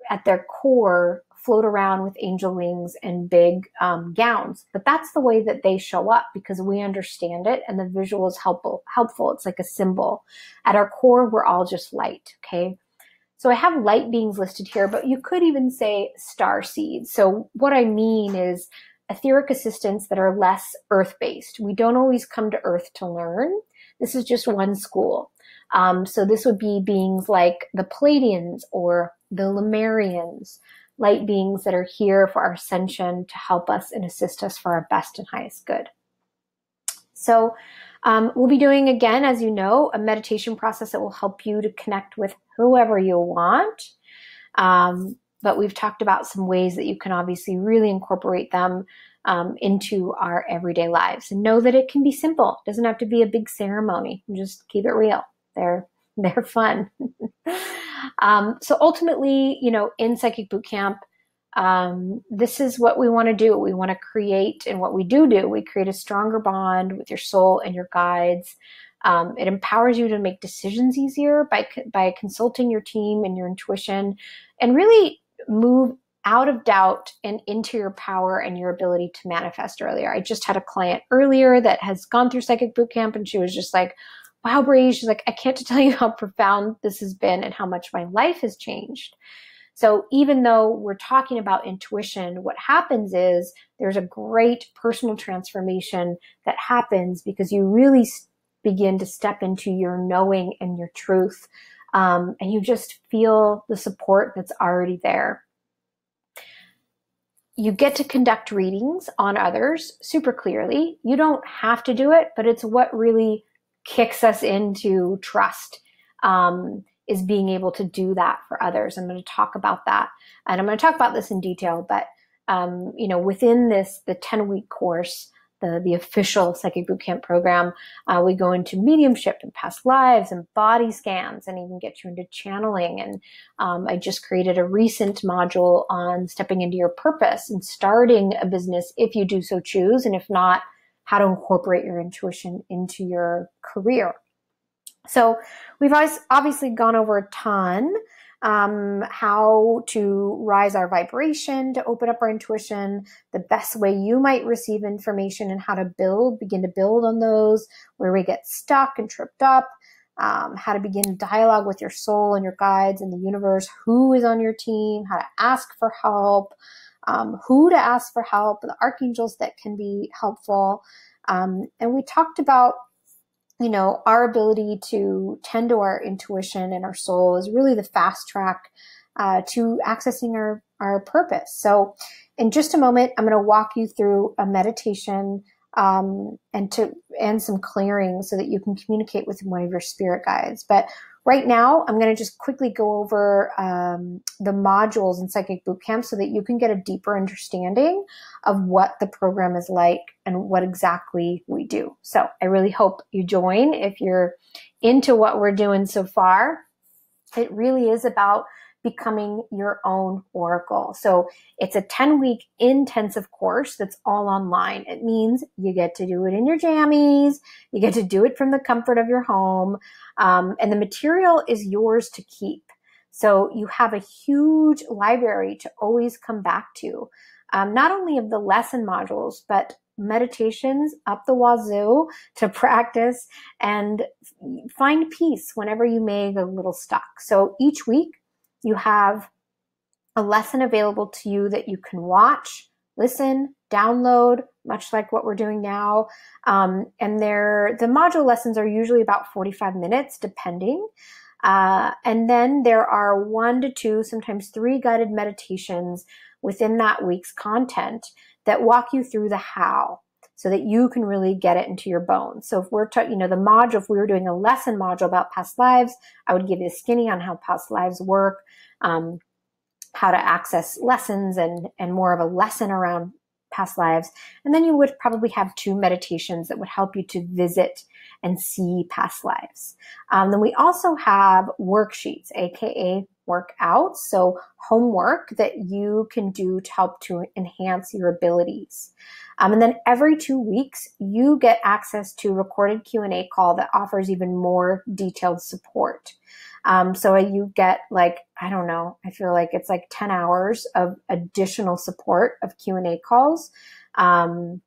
at their core, float around with angel wings and big gowns, but that's the way that they show up, because we understand it and the visual is helpful. It's like a symbol. At our core, we're all just light, okay? So I have light beings listed here, but you could even say star seeds. So what I mean is etheric assistants that are less earth-based. We don't always come to earth to learn. This is just one school. So this would be beings like the Pleiadians or the Lemurians, light beings that are here for our ascension, to help us and assist us for our best and highest good. So we'll be doing, again, as you know, a meditation process that will help you to connect with whoever you want. But we've talked about some ways that you can obviously really incorporate them into our everyday lives. And know that it can be simple. It doesn't have to be a big ceremony. Just keep it real. They're fun. So ultimately, in Psychic Bootcamp, this is what we want to do. We want to create, and what we do, we create a stronger bond with your soul and your guides. It empowers you to make decisions easier by consulting your team and your intuition, and really move out of doubt and into your power and your ability to manifest earlier. I just had a client earlier that has gone through Psychic Bootcamp, and she was just like, wow, Bree, she's like, I can't tell you how profound this has been and how much my life has changed. So even though we're talking about intuition, what happens is there's a great personal transformation that happens because you really begin to step into your knowing and your truth. And you just feel the support that's already there. You get to conduct readings on others super clearly. You don't have to do it, but it's what really kicks us into trust, is being able to do that for others. I'm going to talk about that. And I'm going to talk about this in detail, but within the 10-week course, the official Psychic Bootcamp program, we go into mediumship and past lives and body scans and even get you into channeling. And I just created a recent module on stepping into your purpose and starting a business if you do so choose. And if not, how to incorporate your intuition into your career. So we've obviously gone over a ton, how to rise our vibration, to open up our intuition, the best way you might receive information, and how to begin to build on those, where we get stuck and tripped up, how to begin dialogue with your soul and your guides and the universe, who is on your team, how to ask for help, who to ask for help, the archangels that can be helpful. And we talked about our ability to tend to our intuition and our soul is really the fast track to accessing our purpose. So in just a moment, I'm going to walk you through a meditation and some clearing so that you can communicate with one of your spirit guides. But right now, I'm going to just quickly go over the modules in Psychic Bootcamp so that you can get a deeper understanding of what the program is like and what exactly we do. So I really hope you join if you're into what we're doing so far. It really is about becoming your own oracle. So it's a 10-week intensive course that's all online. It means you get to do it in your jammies. You get to do it from the comfort of your home. And the material is yours to keep. So you have a huge library to always come back to, not only of the lesson modules, but meditations up the wazoo to practice and find peace whenever you may get a little stuck. So each week, you have a lesson available to you that you can watch, listen, download, much like what we're doing now. And the module lessons are usually about 45 minutes, depending. And then there are 1 to 2, sometimes 3 guided meditations within that week's content that walk you through the how, so that you can really get it into your bones. So if we're if we were doing a lesson module about past lives, I would give you a skinny on how past lives work, how to access lessons and more of a lesson around past lives. And then you would probably have 2 meditations that would help you to visit and see past lives. Then we also have worksheets, aka workouts, so homework that you can do to help to enhance your abilities. And then every 2 weeks, you get access to a recorded Q&A call that offers even more detailed support. So you get I feel like it's like 10 hours of additional support of Q&A calls. In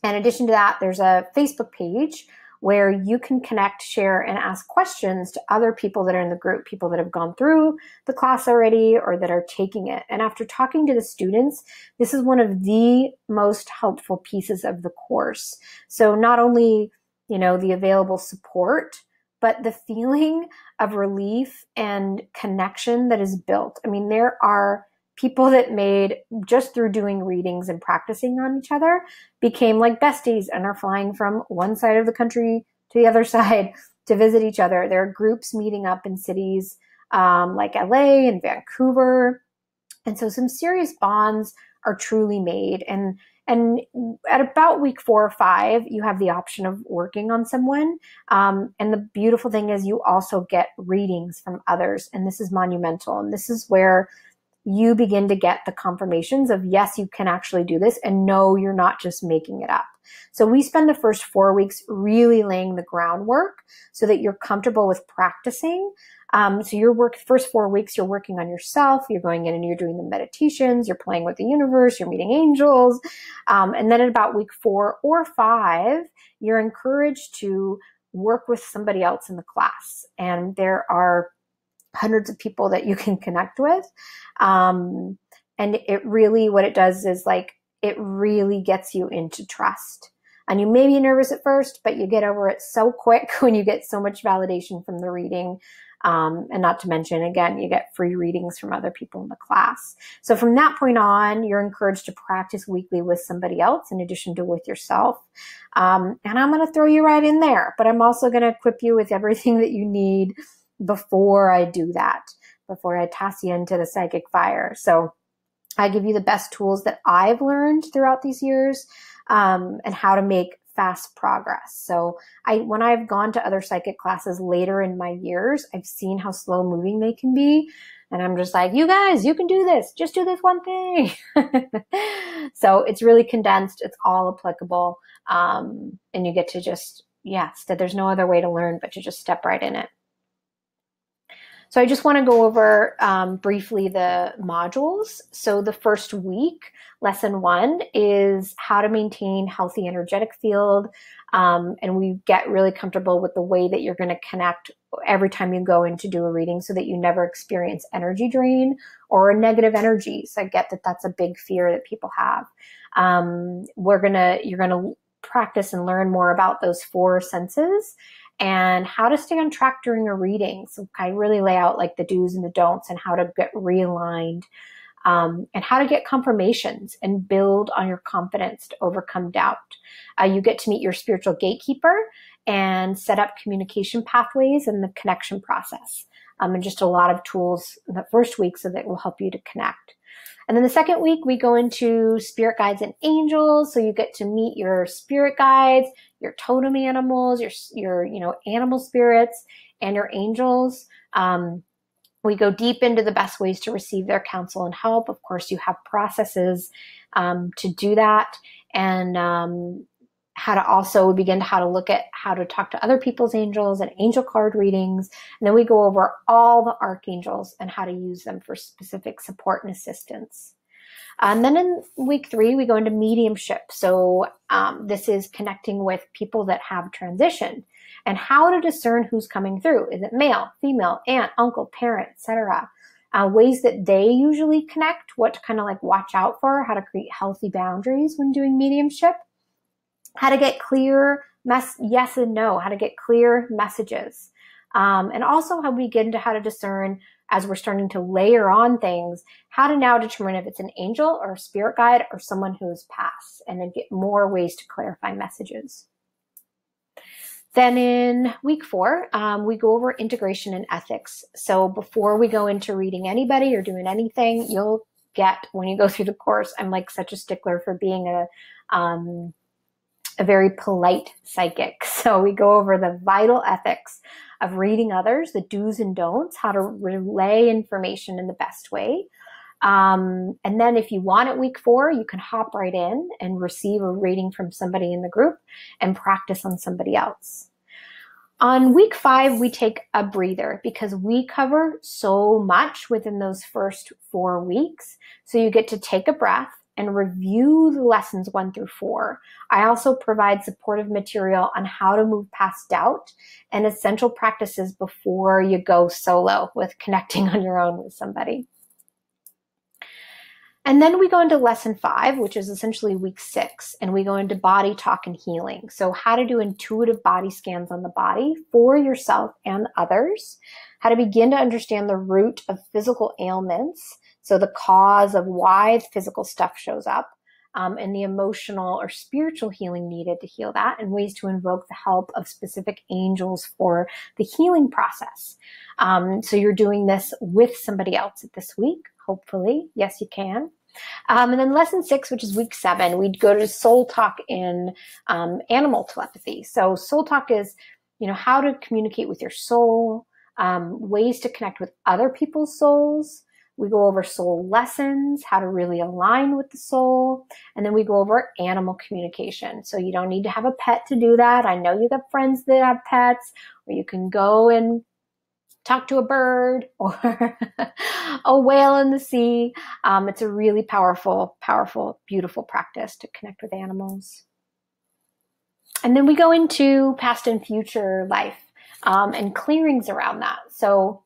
addition to that, there's a Facebook page where you can connect, share, and ask questions to other people that are in the group, people that have gone through the class already or that are taking it. And after talking to the students, this is one of the most helpful pieces of the course. So not only, the available support, but the feeling of relief and connection that is built. I mean, there are people that made, just through doing readings and practicing on each other, became like besties and are flying from one side of the country to the other side to visit each other. There are groups meeting up in cities like LA and Vancouver. And so some serious bonds are truly made. And at about week 4 or 5, you have the option of working on someone. And the beautiful thing is you also get readings from others. And this is monumental. And this is where you begin to get the confirmations of, yes, you can actually do this, and no, you're not just making it up. So we spend the first 4 weeks really laying the groundwork so that you're comfortable with practicing. So first 4 weeks, you're working on yourself. You're going in and you're doing the meditations. You're playing with the universe. You're meeting angels. And then at about week 4 or 5, you're encouraged to work with somebody else in the class. And there are hundreds of people that you can connect with. And it really, what it does is like, it really gets you into trust. And you may be nervous at first, but you get over it so quick when you get so much validation from the reading. And not to mention, again, you get free readings from other people in the class. So from that point on, you're encouraged to practice weekly with somebody else in addition to with yourself. And I'm going to throw you right in there, but I'm also going to equip you with everything that you need before I do that, before I toss you into the psychic fire. So I give you the best tools that I've learned throughout these years, and how to make fast progress. So when I've gone to other psychic classes later in my years, I've seen how slow moving they can be. And I'm just like, you guys, you can do this. Just do this one thing. So it's really condensed. It's all applicable. And you get to just, there's no other way to learn but to just step right in it. So I just want to go over briefly the modules. So the first week, lesson 1 is how to maintain healthy energetic field. And we get really comfortable with the way that you're going to connect every time you go in to do a reading so that you never experience energy drain or negative energy. So I get that that's a big fear that people have. You're going to practice and learn more about those 4 senses and how to stay on track during a reading. So I really lay out like the do's and the don'ts and how to get realigned, and how to get confirmations and build on your confidence to overcome doubt. You get to meet your spiritual gatekeeper and set up communication pathways and the connection process. And just a lot of tools in the first week so that will help you to connect. And then the second week, we go into spirit guides and angels. So you get to meet your spirit guides, your totem animals, your animal spirits, and your angels. We go deep into the best ways to receive their counsel and help. Of course, you have processes to do that, and how to look at how to talk to other people's angels and angel card readings. And then we go over all the archangels and how to use them for specific support and assistance. And then in week 3, we go into mediumship. So this is connecting with people that have transitioned and how to discern who's coming through. Is it male, female, aunt, uncle, parent, etc.? Ways that they usually connect, what to kind of like watch out for, how to create healthy boundaries when doing mediumship, how to get clear yes and no, how to get clear messages. And also how we get into how to discern, as we're starting to layer on things, how to now determine if it's an angel or a spirit guide or someone who's passed, and then get more ways to clarify messages. Then in week 4, we go over integration and ethics. So before we go into reading anybody or doing anything, you'll get, when you go through the course, I'm like such a stickler for being a very polite psychic. So we go over the vital ethics of reading others, the do's and don'ts, how to relay information in the best way. And then if you want at week 4, you can hop right in and receive a reading from somebody in the group and practice on somebody else. On week 5, we take a breather because we cover so much within those first 4 weeks. So you get to take a breath and review the lessons 1 through 4. I also provide supportive material on how to move past doubt and essential practices before you go solo with connecting on your own with somebody. And then we go into lesson 5, which is essentially week 6, and we go into body talk and healing. So how to do intuitive body scans on the body for yourself and others, how to begin to understand the root of physical ailments, so the cause of why the physical stuff shows up, and the emotional or spiritual healing needed to heal that, and ways to invoke the help of specific angels for the healing process. So you're doing this with somebody else this week, hopefully. Yes, you can. And then lesson 6, which is week 7, we'd go to soul talk in animal telepathy. So soul talk is, how to communicate with your soul, ways to connect with other people's souls. We go over soul lessons, how to really align with the soul. And then we go over animal communication. So you don't need to have a pet to do that. I know you got friends that have pets, or you can go and talk to a bird or a whale in the sea. It's a really powerful, powerful, beautiful practice to connect with animals. And then we go into past and future life and clearings around that. So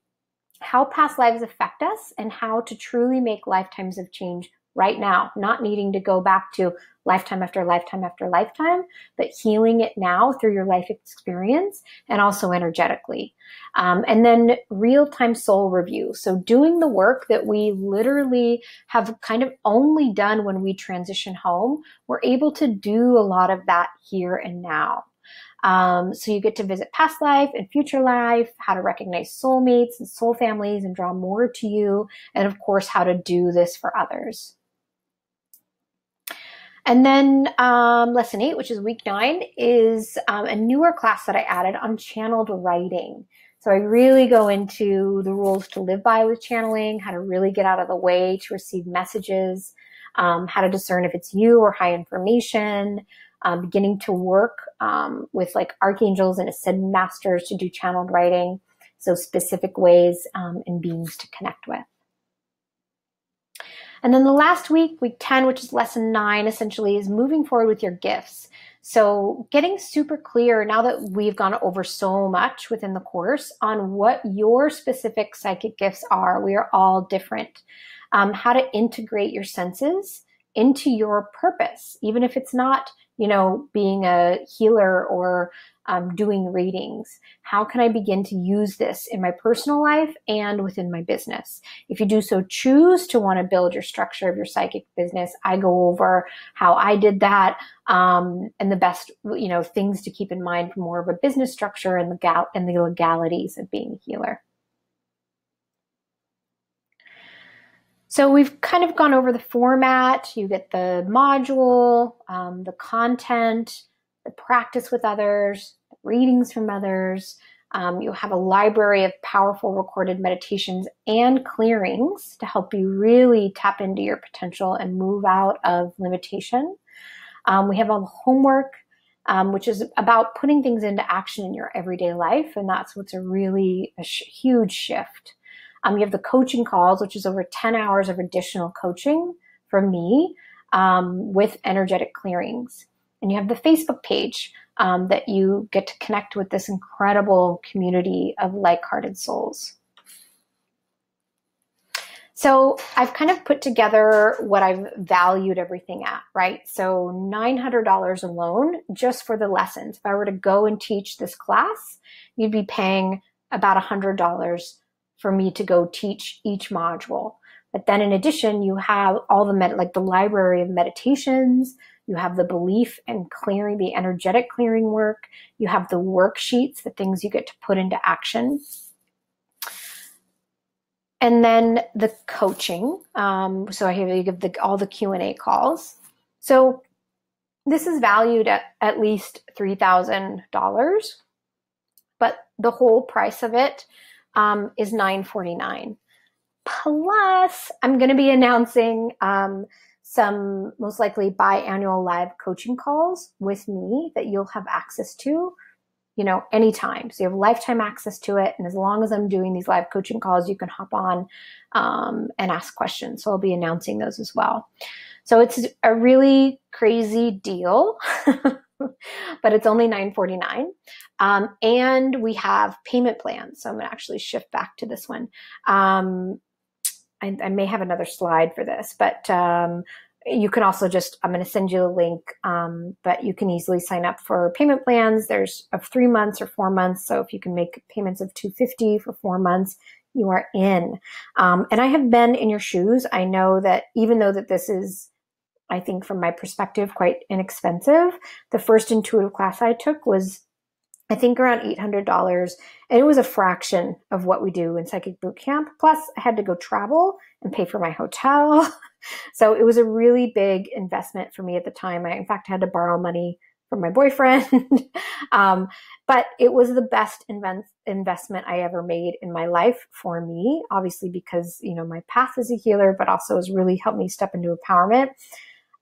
how past lives affect us and how to truly make lifetimes of change right now, not needing to go back to lifetime after lifetime after lifetime, but healing it now through your life experience and also energetically. And then real-time soul review. So doing the work that we literally have kind of only done when we transition home, we're able to do a lot of that here and now. So you get to visit past life and future life, how to recognize soulmates and soul families and draw more to you, and of course, how to do this for others. And then lesson 8, which is week 9, is a newer class that I added on channeled writing. So I really go into the rules to live by with channeling, how to really get out of the way to receive messages, how to discern if it's you or high information, beginning to work with like archangels and ascended masters to do channeled writing. So specific ways and beings to connect with. And then the last week, week 10, which is lesson 9, essentially is moving forward with your gifts. So getting super clear now that we've gone over so much within the course on what your specific psychic gifts are. We are all different. How to integrate your senses into your purpose, even if it's not, you know, being a healer or doing readings. How can I begin to use this in my personal life and within my business? If you do so choose to want to build your structure of your psychic business, I go over how I did that and the best, you know, things to keep in mind for more of a business structure and the legalities of being a healer. So we've kind of gone over the format. You get the module, the content, the practice with others, readings from others. You have a library of powerful recorded meditations and clearings to help you really tap into your potential and move out of limitation. We have a homework, which is about putting things into action in your everyday life. And that's what's a huge shift. You have the coaching calls, which is over 10 hours of additional coaching from me with energetic clearings. And you have the Facebook page that you get to connect with this incredible community of like-hearted souls. So I've kind of put together what I've valued everything at, right? So $900 alone just for the lessons. If I were to go and teach this class, you'd be paying about $100 for me to go teach each module. But then in addition, you have all the library of meditations, you have the belief and clearing, the energetic clearing work, you have the worksheets, the things you get to put into action. And then the coaching. So you give all the Q&A calls. So this is valued at least $3,000, but the whole price of it is $949. Plus, I'm going to be announcing some most likely biannual live coaching calls with me that you'll have access to, you know, anytime. So you have lifetime access to it. And as long as I'm doing these live coaching calls, you can hop on and ask questions. So I'll be announcing those as well. So it's a really crazy deal, but it's only $949. And we have payment plans. So I'm going to actually shift back to this one. I may have another slide for this, but you can also I'm going to send you a link, but you can easily sign up for payment plans. There's of 3 months or 4 months. So if you can make payments of $250 for 4 months, you are in. And I have been in your shoes. I know that even though that this is, I think from my perspective, quite inexpensive, the first intuitive class I took was, I think, around $800. And it was a fraction of what we do in Psychic Bootcamp. Plus, I had to go travel and pay for my hotel. So it was a really big investment for me at the time. I, in fact, had to borrow money from my boyfriend. But it was the best investment I ever made in my life for me, obviously, because, you know, my path as a healer, but also has really helped me step into empowerment.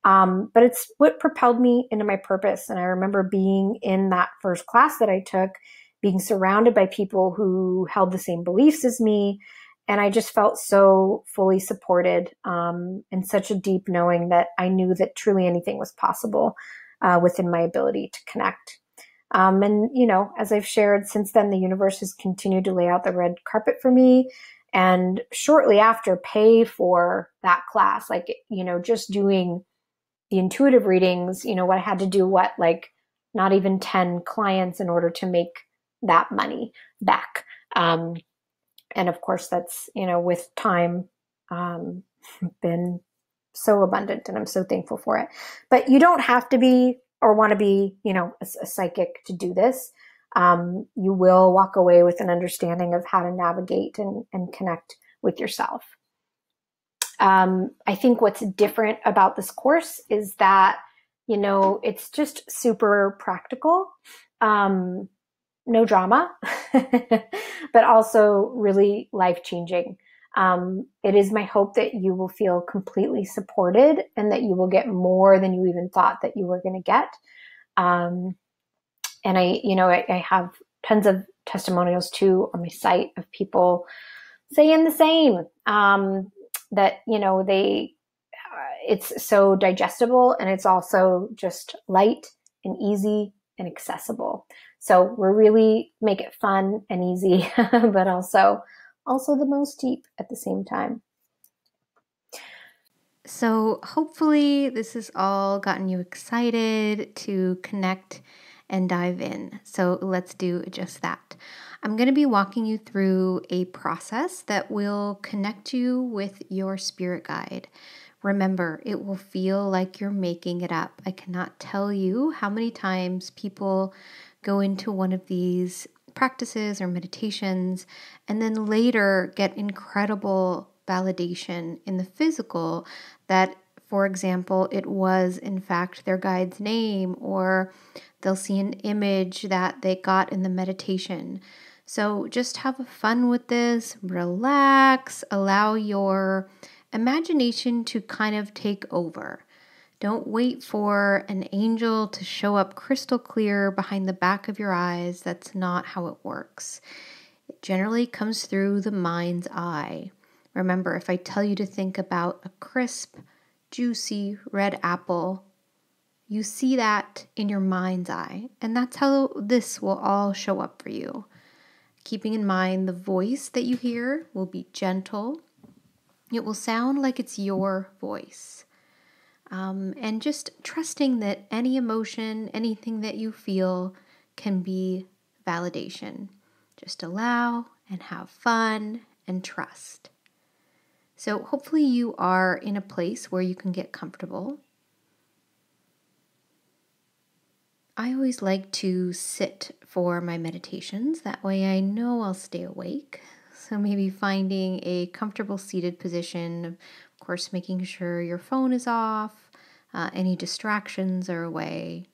But it's what propelled me into my purpose. And I remember being in that first class that I took, being surrounded by people who held the same beliefs as me. And I just felt so fully supported, and such a deep knowing that I knew that truly anything was possible within my ability to connect. And, as I've shared since then, the universe has continued to lay out the red carpet for me. And shortly after, pay for that class, just doing the intuitive readings, what I had to do, not even 10 clients in order to make that money back. And of course, that's, with time, been so abundant, and I'm so thankful for it. But you don't have to be or want to be, a psychic to do this. You will walk away with an understanding of how to navigate and connect with yourself. I think what's different about this course is that, it's just super practical. No drama, but also really life-changing. It is my hope that you will feel completely supported and that you will get more than you even thought that you were going to get. And I have tons of testimonials too on my site of people saying the same, that, it's so digestible, and it's also just light and easy and accessible. So we're really make it fun and easy, but also the most deep at the same time.
So hopefully this has all gotten you excited to connect and dive in. So let's do just that. I'm going to be walking you through a process that will connect you with your spirit guide. Remember, it will feel like you're making it up. I cannot tell you how many times people go into one of these practices or meditations and then later get incredible validation in the physical that, for example, it was in fact their guide's name, or they'll see an image that they got in the meditation. So just have fun with this, relax, allow your imagination to kind of take over. Don't wait for an angel to show up crystal clear behind the back of your eyes. That's not how it works. It generally comes through the mind's eye. Remember, if I tell you to think about a crisp, juicy red apple, you see that in your mind's eye. And that's how this will all show up for you. Keeping in mind the voice that you hear will be gentle. It will sound like it's your voice. And just trusting that any emotion, anything that you feel can be validation. Just allow and have fun and trust. So hopefully you are in a place where you can get comfortable. I always like to sit for my meditations. That way I know I'll stay awake. So maybe finding a comfortable seated position, of course making sure your phone is off, any distractions are away,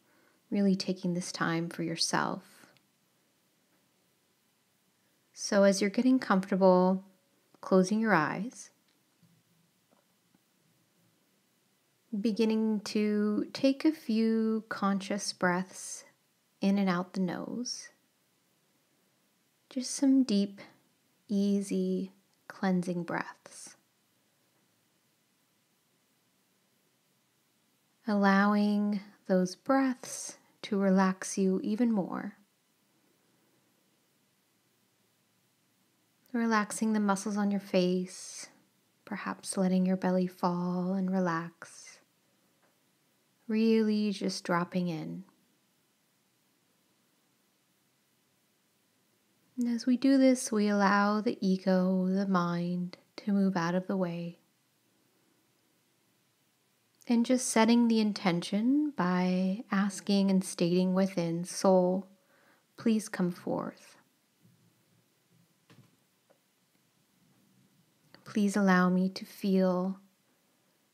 really taking this time for yourself. So as you're getting comfortable, closing your eyes, beginning to take a few conscious breaths in and out the nose. Just some deep, easy, cleansing breaths. Allowing those breaths to relax you even more. Relaxing the muscles on your face, perhaps letting your belly fall and relax. Really just dropping in. And as we do this, we allow the ego, the mind, to move out of the way. And just setting the intention by asking and stating within, soul, please come forth. Please allow me to feel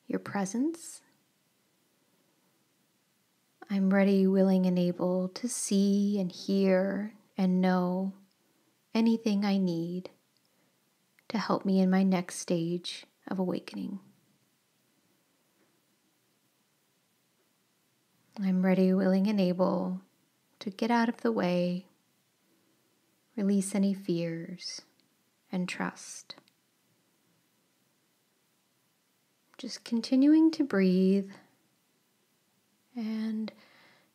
your presence. I'm ready, willing, and able to see and hear and know anything I need to help me in my next stage of awakening. I'm ready, willing, and able to get out of the way Release any fears and trust. Just continuing to breathe and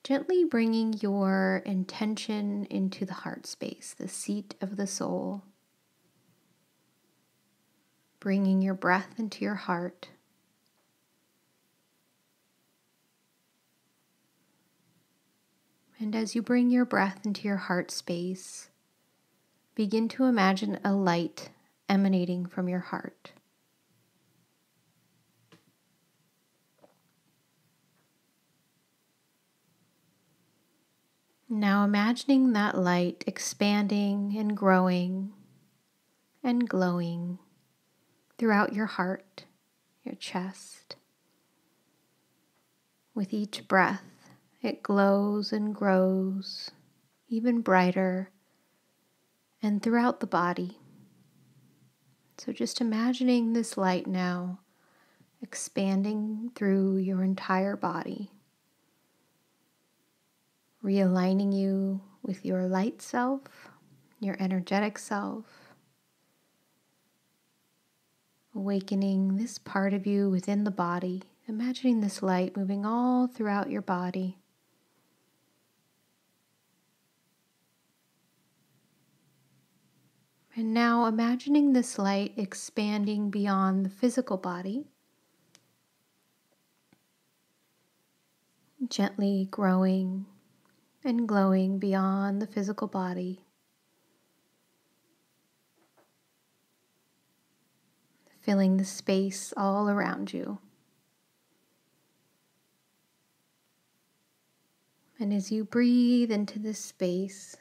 gently bringing your intention into the heart space, the seat of the soul. Bringing your breath into your heart. And as you bring your breath into your heart space, begin to imagine a light emanating from your heart. Now imagining that light expanding and growing and glowing throughout your heart, your chest. With each breath, it glows and grows even brighter and throughout the body. So just imagining this light now expanding through your entire body, realigning you with your light self, your energetic self, awakening this part of you within the body, imagining this light moving all throughout your body. And now imagining this light expanding beyond the physical body, gently growing and glowing beyond the physical body, filling the space all around you. And as you breathe into this space,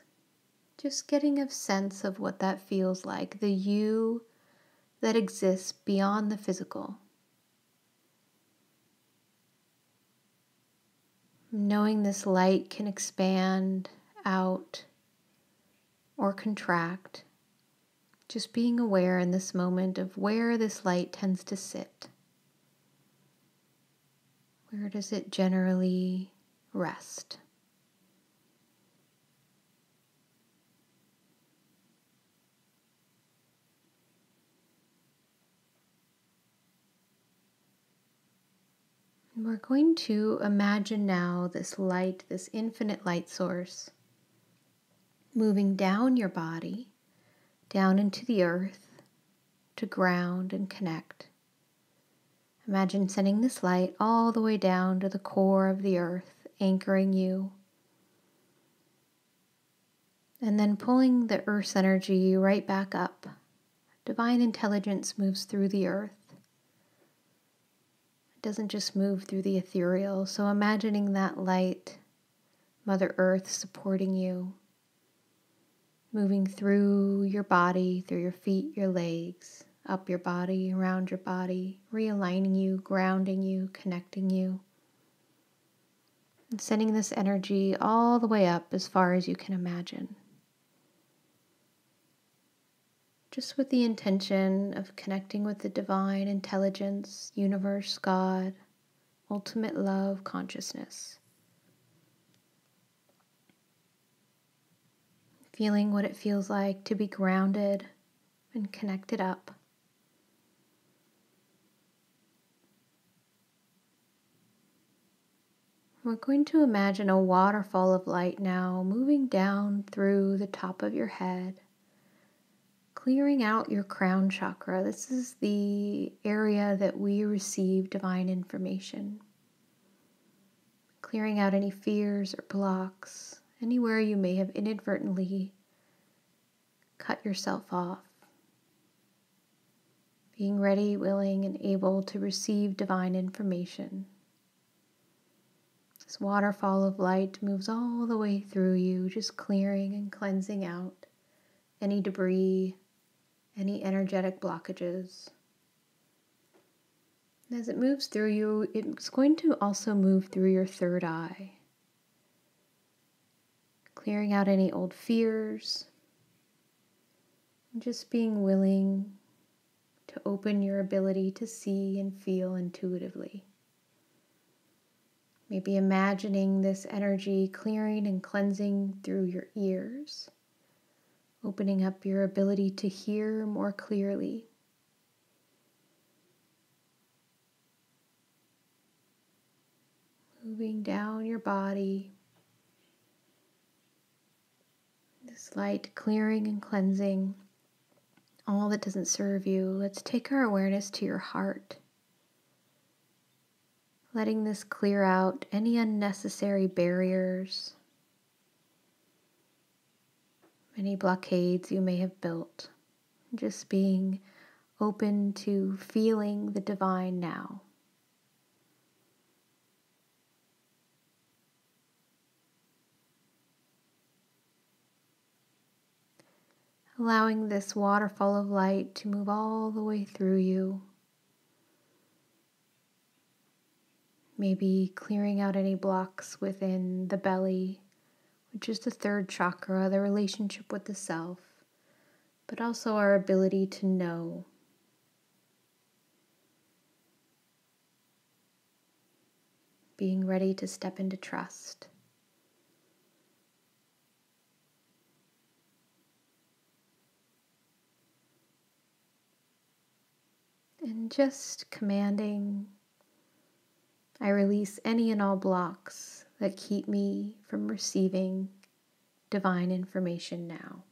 just getting a sense of what that feels like, the you that exists beyond the physical. Knowing this light can expand out or contract, just being aware in this moment of where this light tends to sit. Where does it generally rest? And we're going to imagine now this light, this infinite light source, moving down your body, down into the earth, to ground and connect. Imagine sending this light all the way down to the core of the earth, anchoring you, and then pulling the earth's energy right back up. Divine intelligence moves through the earth. It doesn't just move through the ethereal, so imagining that light, Mother Earth supporting you, moving through your body, through your feet, your legs, up your body, around your body, realigning you, grounding you, connecting you, and sending this energy all the way up as far as you can imagine. Just with the intention of connecting with the divine intelligence, universe, God, ultimate love, consciousness. Feeling what it feels like to be grounded and connected up. We're going to imagine a waterfall of light now moving down through the top of your head, clearing out your crown chakra. This is the area that we receive divine information. Clearing out any fears or blocks, anywhere you may have inadvertently cut yourself off. Being ready, willing, and able to receive divine information. This waterfall of light moves all the way through you, just clearing and cleansing out any debris, any energetic blockages. And as it moves through you, it's going to also move through your third eye, clearing out any old fears, and just being willing to open your ability to see and feel intuitively. Maybe imagining this energy clearing and cleansing through your ears, opening up your ability to hear more clearly. Moving down your body, this light clearing and cleansing all that doesn't serve you. Let's take our awareness to your heart, letting this clear out any unnecessary barriers, any blockades you may have built. Just being open to feeling the divine now. Allowing this waterfall of light to move all the way through you. Maybe clearing out any blocks within the belly, which is the third chakra, the relationship with the self, but also our ability to know. Being ready to step into trust. And just commanding, I release any and all blocks that keep me from receiving divine information now.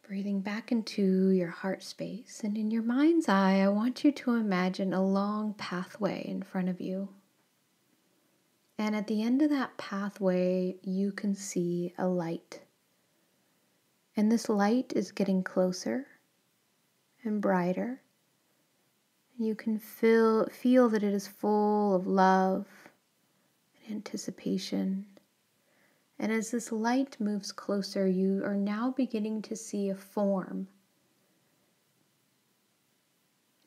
Breathing back into your heart space, and in your mind's eye, I want you to imagine a long pathway in front of you. And at the end of that pathway, you can see a light. And this light is getting closer and brighter. You can feel that it is full of love and anticipation. And as this light moves closer, you are now beginning to see a form.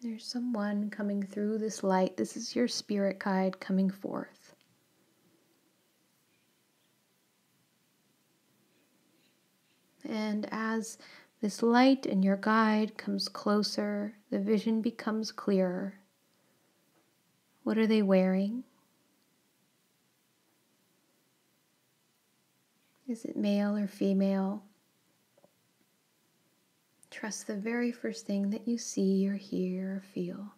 There's someone coming through this light. This is your spirit guide coming forth. And as this light and your guide comes closer, the vision becomes clearer. What are they wearing? Is it male or female? Trust the very first thing that you see or hear or feel.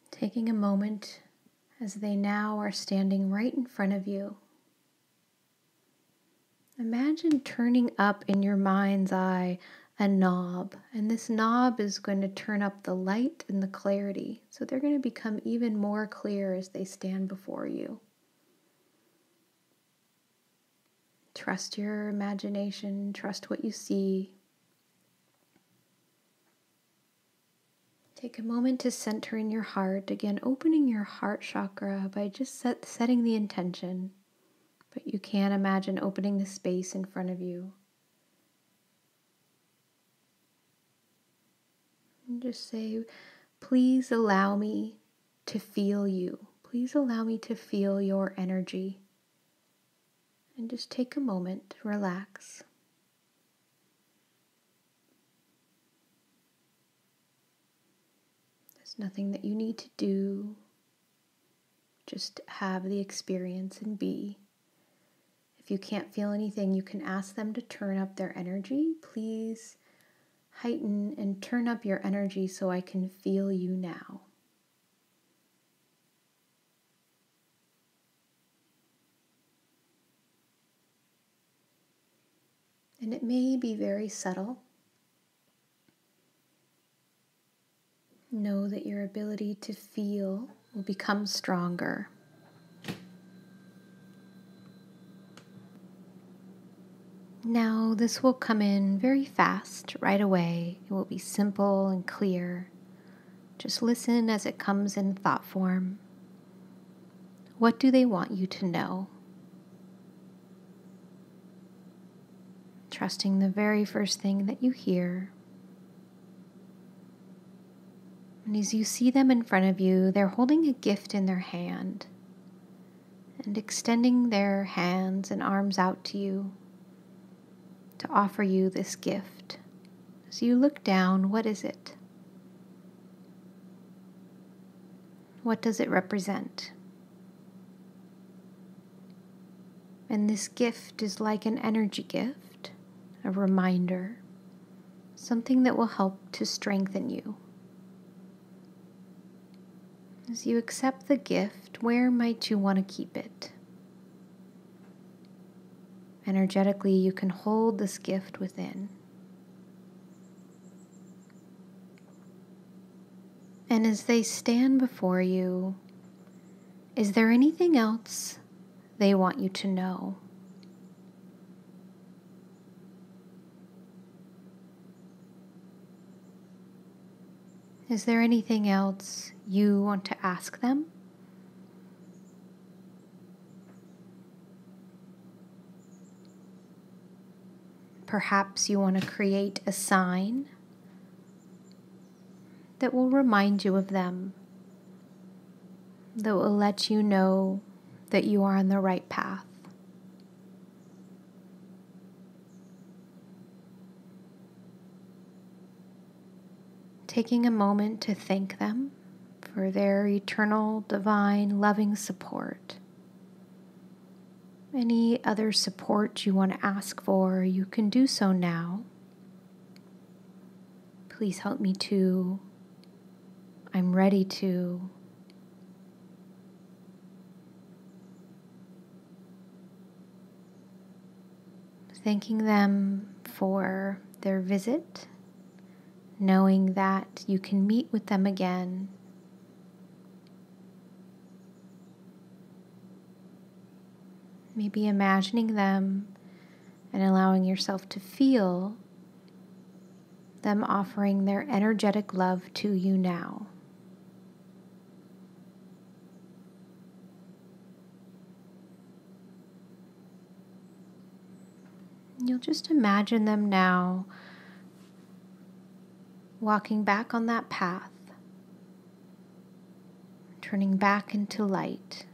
Taking a moment as they now are standing right in front of you. Imagine turning up in your mind's eye a knob, and this knob is going to turn up the light and the clarity, so they're going to become even more clear as they stand before you. Trust your imagination, trust what you see. Take a moment to center in your heart, again opening your heart chakra by just setting the intention, but you can imagine opening the space in front of you. And just say, please allow me to feel you. Please allow me to feel your energy. And just take a moment to relax. There's nothing that you need to do. Just have the experience and be. If you can't feel anything, you can ask them to turn up their energy. Please heighten and turn up your energy so I can feel you now. And it may be very subtle. Know that your ability to feel will become stronger. Now, this will come in very fast, right away. It will be simple and clear. Just listen as it comes in thought form. What do they want you to know? Trusting the very first thing that you hear. And as you see them in front of you, they're holding a gift in their hand. and extending their hands and arms out to you to offer you this gift. As you look down, what is it? What does it represent? And this gift is like an energy gift, a reminder, something that will help to strengthen you. As you accept the gift, where might you want to keep it? Energetically, you can hold this gift within. And as they stand before you, is there anything else they want you to know? Is there anything else you want to ask them? Perhaps you want to create a sign that will remind you of them, that will let you know that you are on the right path. Taking a moment to thank them for their eternal, divine, loving support. Any other support you want to ask for, you can do so now. Please help me to. I'm ready to. Thanking them for their visit, knowing that you can meet with them again. Maybe imagining them and allowing yourself to feel them offering their energetic love to you now. You'll just imagine them now walking back on that path, turning back into light,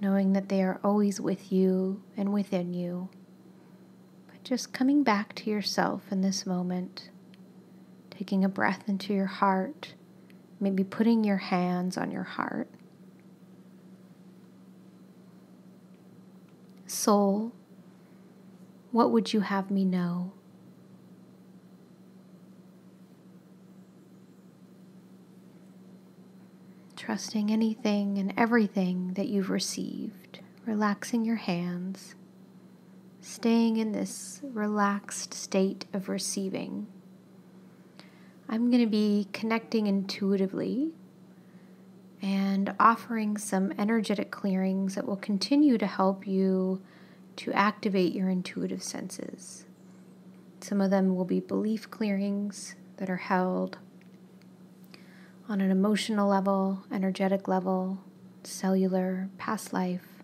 knowing that they are always with you and within you, but just coming back to yourself in this moment, taking a breath into your heart, maybe putting your hands on your heart. Soul, what would you have me know? Trusting anything and everything that you've received, relaxing your hands, staying in this relaxed state of receiving. I'm going to be connecting intuitively and offering some energetic clearings that will continue to help you to activate your intuitive senses. Some of them will be belief clearings that are held on an emotional level, energetic level, cellular, past life.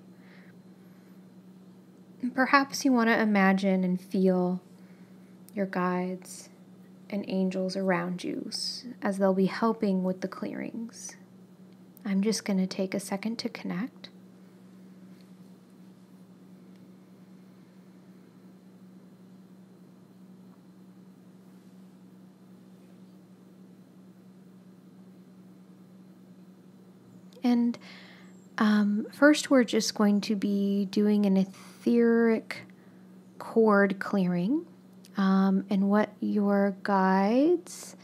And perhaps you want to imagine and feel your guides and angels around you as they'll be helping with the clearings. I'm just going to take a second to connect. And first, we're just going to be doing an etheric cord clearing. And what your guides,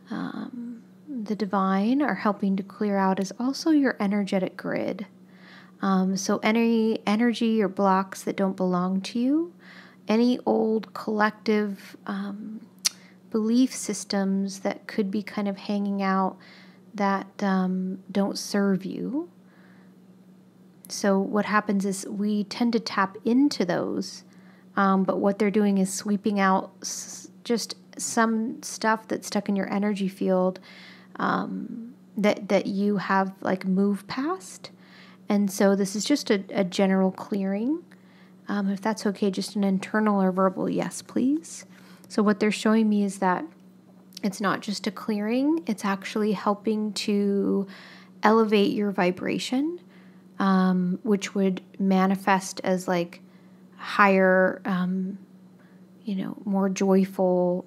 the divine, are helping to clear out is also your energetic grid. So any energy or blocks that don't belong to you, any old collective belief systems that could be kind of hanging out that don't serve you. So what happens is we tend to tap into those, but what they're doing is sweeping out just some stuff that's stuck in your energy field that you have like moved past. And so this is just a general clearing. If that's okay, just an internal or verbal yes, please. So what they're showing me is that it's not just a clearing, it's actually helping to elevate your vibration which would manifest as like higher, more joyful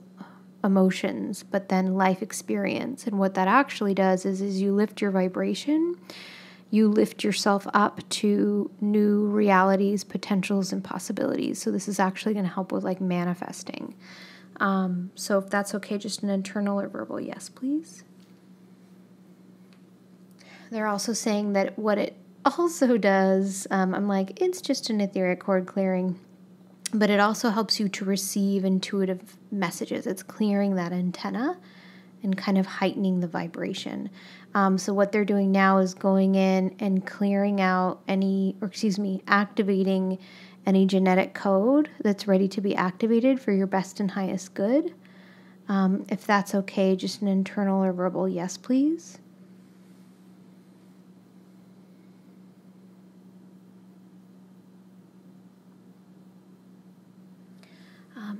emotions, but then life experience. And what that actually does is you lift your vibration, you lift yourself up to new realities, potentials, and possibilities. So this is actually going to help with like manifesting. So if that's okay, just an internal or verbal yes, please. They're also saying that what it also does, I'm like, it's just an etheric cord clearing, but it also helps you to receive intuitive messages. It's clearing that antenna and kind of heightening the vibration. So what they're doing now is going in and clearing out activating any genetic code that's ready to be activated for your best and highest good. If that's okay, just an internal or verbal yes, please.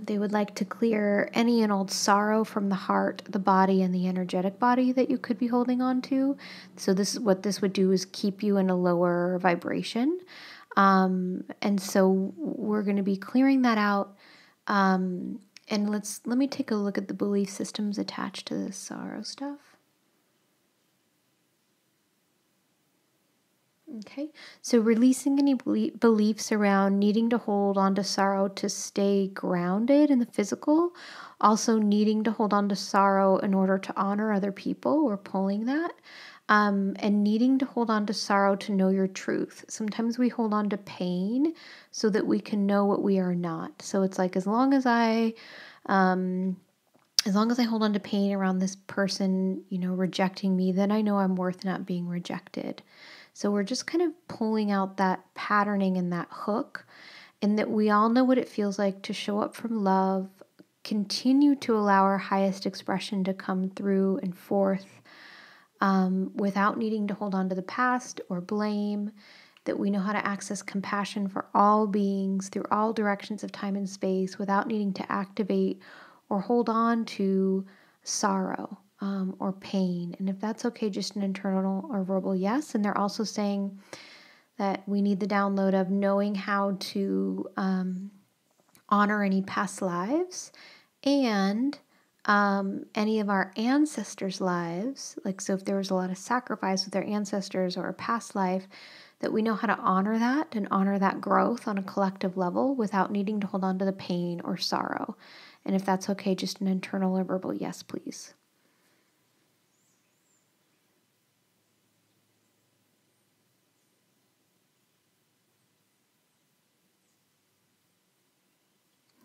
They would like to clear any and old sorrow from the heart, the body, and the energetic body that you could be holding on to. So this would do is keep you in a lower vibration. And so we're going to be clearing that out. And let me take a look at the belief systems attached to this sorrow stuff. Okay, so releasing any beliefs around needing to hold on to sorrow to stay grounded in the physical, also needing to hold on to sorrow in order to honor other people, we're pulling that, and needing to hold on to sorrow to know your truth. Sometimes we hold on to pain so that we can know what we are not. So it's like as long as I hold on to pain around this person, rejecting me, then I know I'm worth not being rejected. So we're just kind of pulling out that patterning and that hook, and that we all know what it feels like to show up from love, continue to allow our highest expression to come through and forth, without needing to hold on to the past or blame, that we know how to access compassion for all beings through all directions of time and space without needing to activate or hold on to sorrow. Or pain. And if that's okay, just an internal or verbal yes. And they're also saying that we need the download of knowing how to honor any past lives and any of our ancestors' lives. Like, so if there was a lot of sacrifice with their ancestors or a past life, that we know how to honor that and honor that growth on a collective level without needing to hold on to the pain or sorrow. And if that's okay, just an internal or verbal yes, please.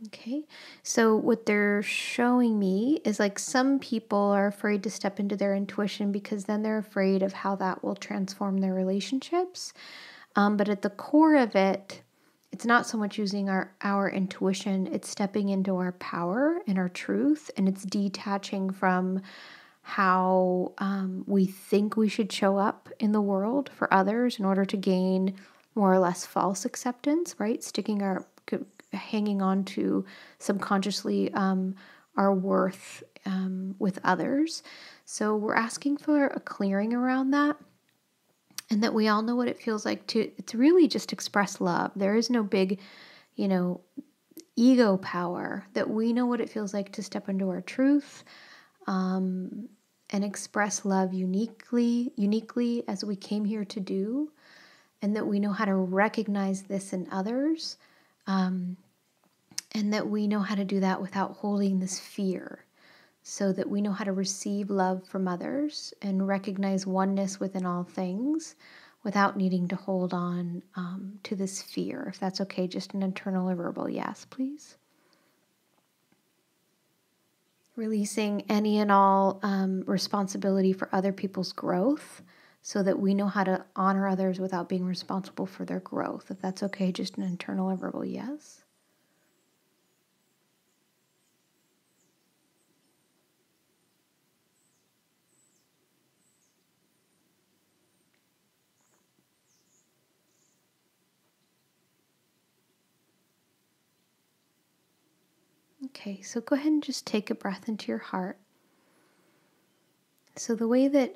Okay, so what they're showing me is like some people are afraid to step into their intuition because then they're afraid of how that will transform their relationships. But at the core of it, it's not so much using our intuition, it's stepping into our power and our truth, and it's detaching from how we think we should show up in the world for others in order to gain more or less false acceptance, right? Hanging on to subconsciously our worth with others. So we're asking for a clearing around that, and that we all know what it feels like it's really just express love. There is no big, ego power, that we know what it feels like to step into our truth, and express love uniquely as we came here to do, and that we know how to recognize this in others, and that we know how to do that without holding this fear, so that we know how to receive love from others and recognize oneness within all things without needing to hold on to this fear. If that's okay, just an internal or verbal yes, please. Releasing any and all responsibility for other people's growth, so that we know how to honor others without being responsible for their growth. If that's okay, just an internal or verbal yes. Okay, so go ahead and just take a breath into your heart. So the way that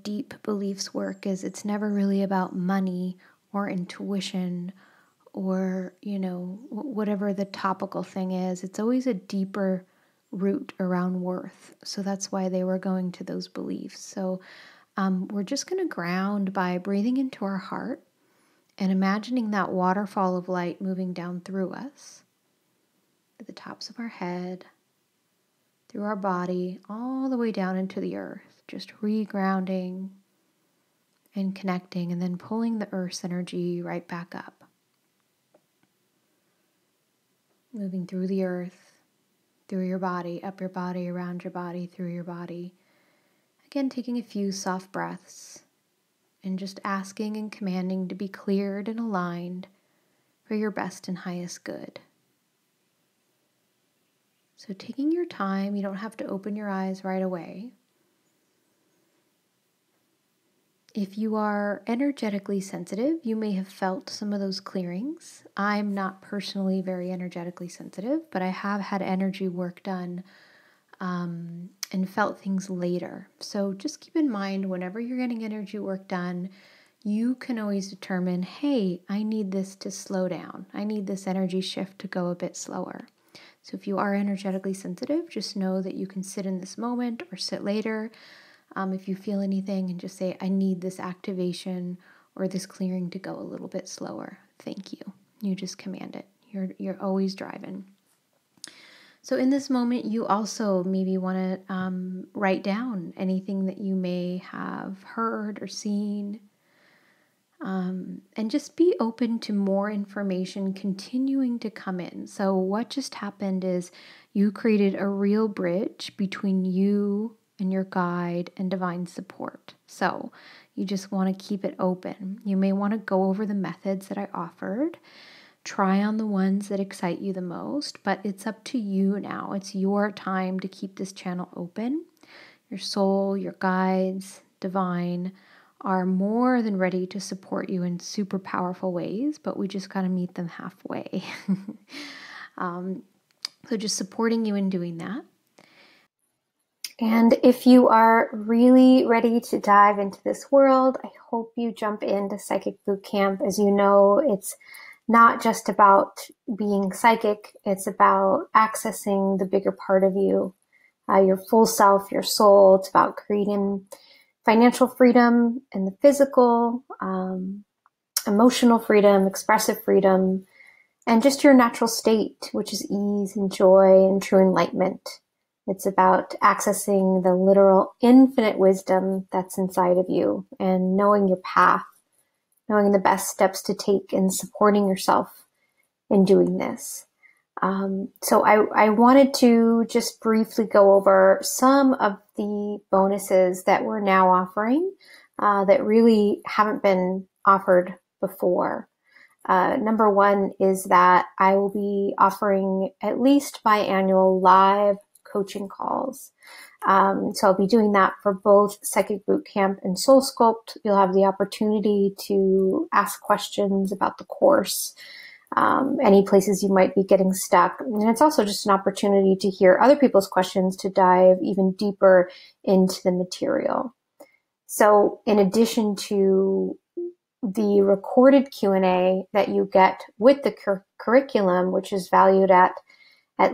deep beliefs work is it's never really about money or intuition or, whatever the topical thing is. It's always a deeper root around worth. So that's why they were going to those beliefs. So we're just going to ground by breathing into our heart and imagining that waterfall of light moving down through us, at the tops of our head, through our body, all the way down into the earth, just regrounding and connecting, and then pulling the earth's energy right back up. Moving through the earth, through your body, up your body, around your body, through your body. Again, taking a few soft breaths and just asking and commanding to be cleared and aligned for your best and highest good. So taking your time, you don't have to open your eyes right away. If you are energetically sensitive, you may have felt some of those clearings. I'm not personally very energetically sensitive, but I have had energy work done and felt things later. So just keep in mind, whenever you're getting energy work done, you can always determine, hey, I need this to slow down. I need this energy shift to go a bit slower. So if you are energetically sensitive, just know that you can sit in this moment or sit later. If you feel anything, and just say, I need this activation or this clearing to go a little bit slower. Thank you. You just command it. You're always driving. So in this moment, you also maybe want to write down anything that you may have heard or seen. And just be open to more information continuing to come in. So what just happened is you created a real bridge between you and your guide and divine support. So you just want to keep it open. You may want to go over the methods that I offered, try on the ones that excite you the most, but it's up to you now. It's your time to keep this channel open. Your soul, your guides, divine, are more than ready to support you in super powerful ways, but we just got to meet them halfway. So just supporting you in doing that.
And if you are really ready to dive into this world, I hope you jump into Psychic Bootcamp. As you know, it's not just about being psychic, it's about accessing the bigger part of you, your full self, your soul. It's about creating financial freedom in the physical, emotional freedom, expressive freedom, and just your natural state, which is ease and joy and true enlightenment. It's about accessing the literal infinite wisdom that's inside of you and knowing your path, knowing the best steps to take and supporting yourself in doing this. So I wanted to just briefly go over some of the bonuses that we're now offering that really haven't been offered before. Number one is that I will be offering at least biannual live coaching calls. So I'll be doing that for both Psychic Bootcamp and Soul Sculpt. You'll have the opportunity to ask questions about the course, any places you might be getting stuck. And it's also just an opportunity to hear other people's questions to dive even deeper into the material. So in addition to the recorded Q&A that you get with the curriculum, which is valued at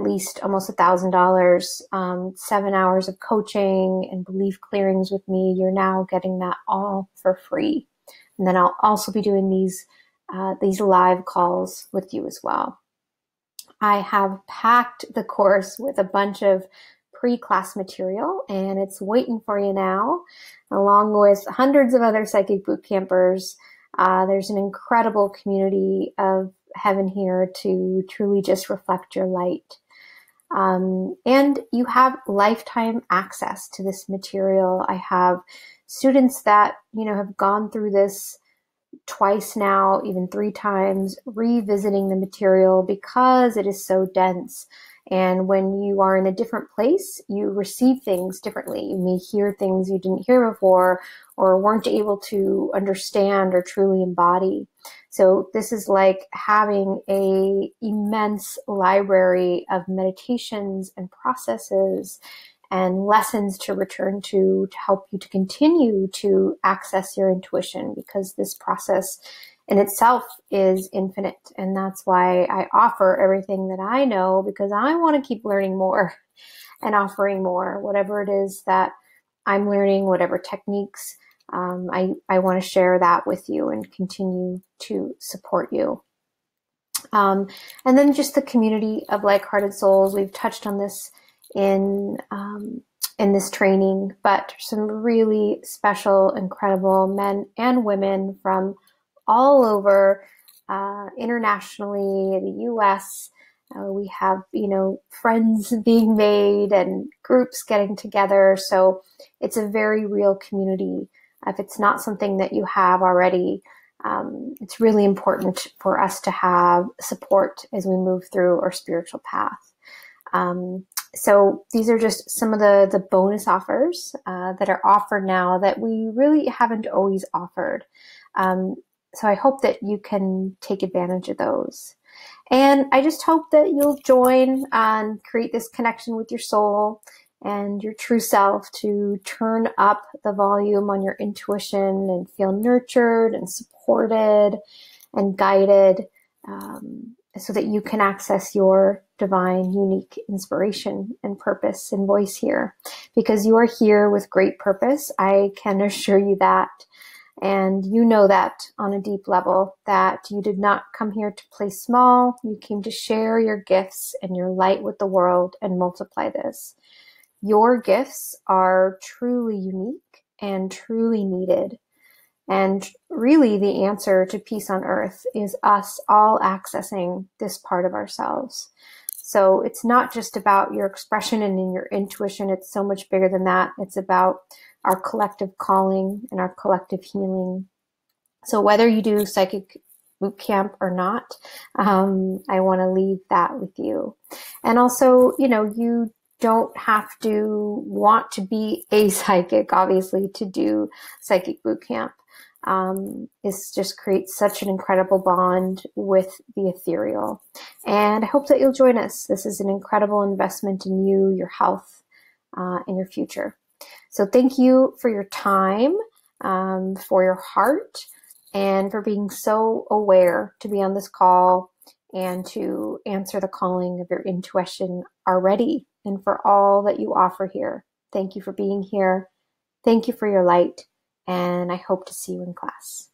least almost $1,000, 7 hours of coaching and belief clearings with me, you're now getting that all for free. And then I'll also be doing these live calls with you as well. I have packed the course with a bunch of pre-class material, and it's waiting for you now, along with hundreds of other Psychic Bootcampers. There's an incredible community of heaven here to truly just reflect your light. And you have lifetime access to this material. I have students that, have gone through this twice now, even 3 times, revisiting the material because it is so dense. And when you are in a different place, you receive things differently. You may hear things you didn't hear before or weren't able to understand or truly embody. So this is like having an immense library of meditations and processes and lessons to return to help you to continue to access your intuition, because this process in itself is infinite. And that's why I offer everything that I know, because I want to keep learning more and offering more, whatever it is that I'm learning, whatever techniques. I want to share that with you and continue to support you. And then just the community of like-hearted souls. We've touched on this in this training, but some really special, incredible men and women from all over, internationally, the US. We have, friends being made and groups getting together. So it's a very real community. If it's not something that you have already, it's really important for us to have support as we move through our spiritual path. So these are just some of the bonus offers that are offered now that we really haven't always offered. So I hope that you can take advantage of those. And I just hope that you'll join and create this connection with your soul and your true self to turn up the volume on your intuition and feel nurtured and supported and guided, so that you can access your divine, unique inspiration and purpose and voice here. Because you are here with great purpose. I can assure you that. And you know that on a deep level, that you did not come here to play small. You came to share your gifts and your light with the world and multiply this. Your gifts are truly unique and truly needed. And really the answer to peace on earth is us all accessing this part of ourselves. So it's not just about your expression and in your intuition. It's so much bigger than that. It's about our collective calling and our collective healing. So whether you do psychic bootcamp or not, I want to leave that with you. And also, you don't have to want to be a psychic, obviously, to do psychic bootcamp. This just creates such an incredible bond with the ethereal. And I hope that you'll join us. This is an incredible investment in you, your health, and your future. So thank you for your time, for your heart, and for being so aware to be on this call and to answer the calling of your intuition already, and for all that you offer here. Thank you for being here. Thank you for your light, and I hope to see you in class.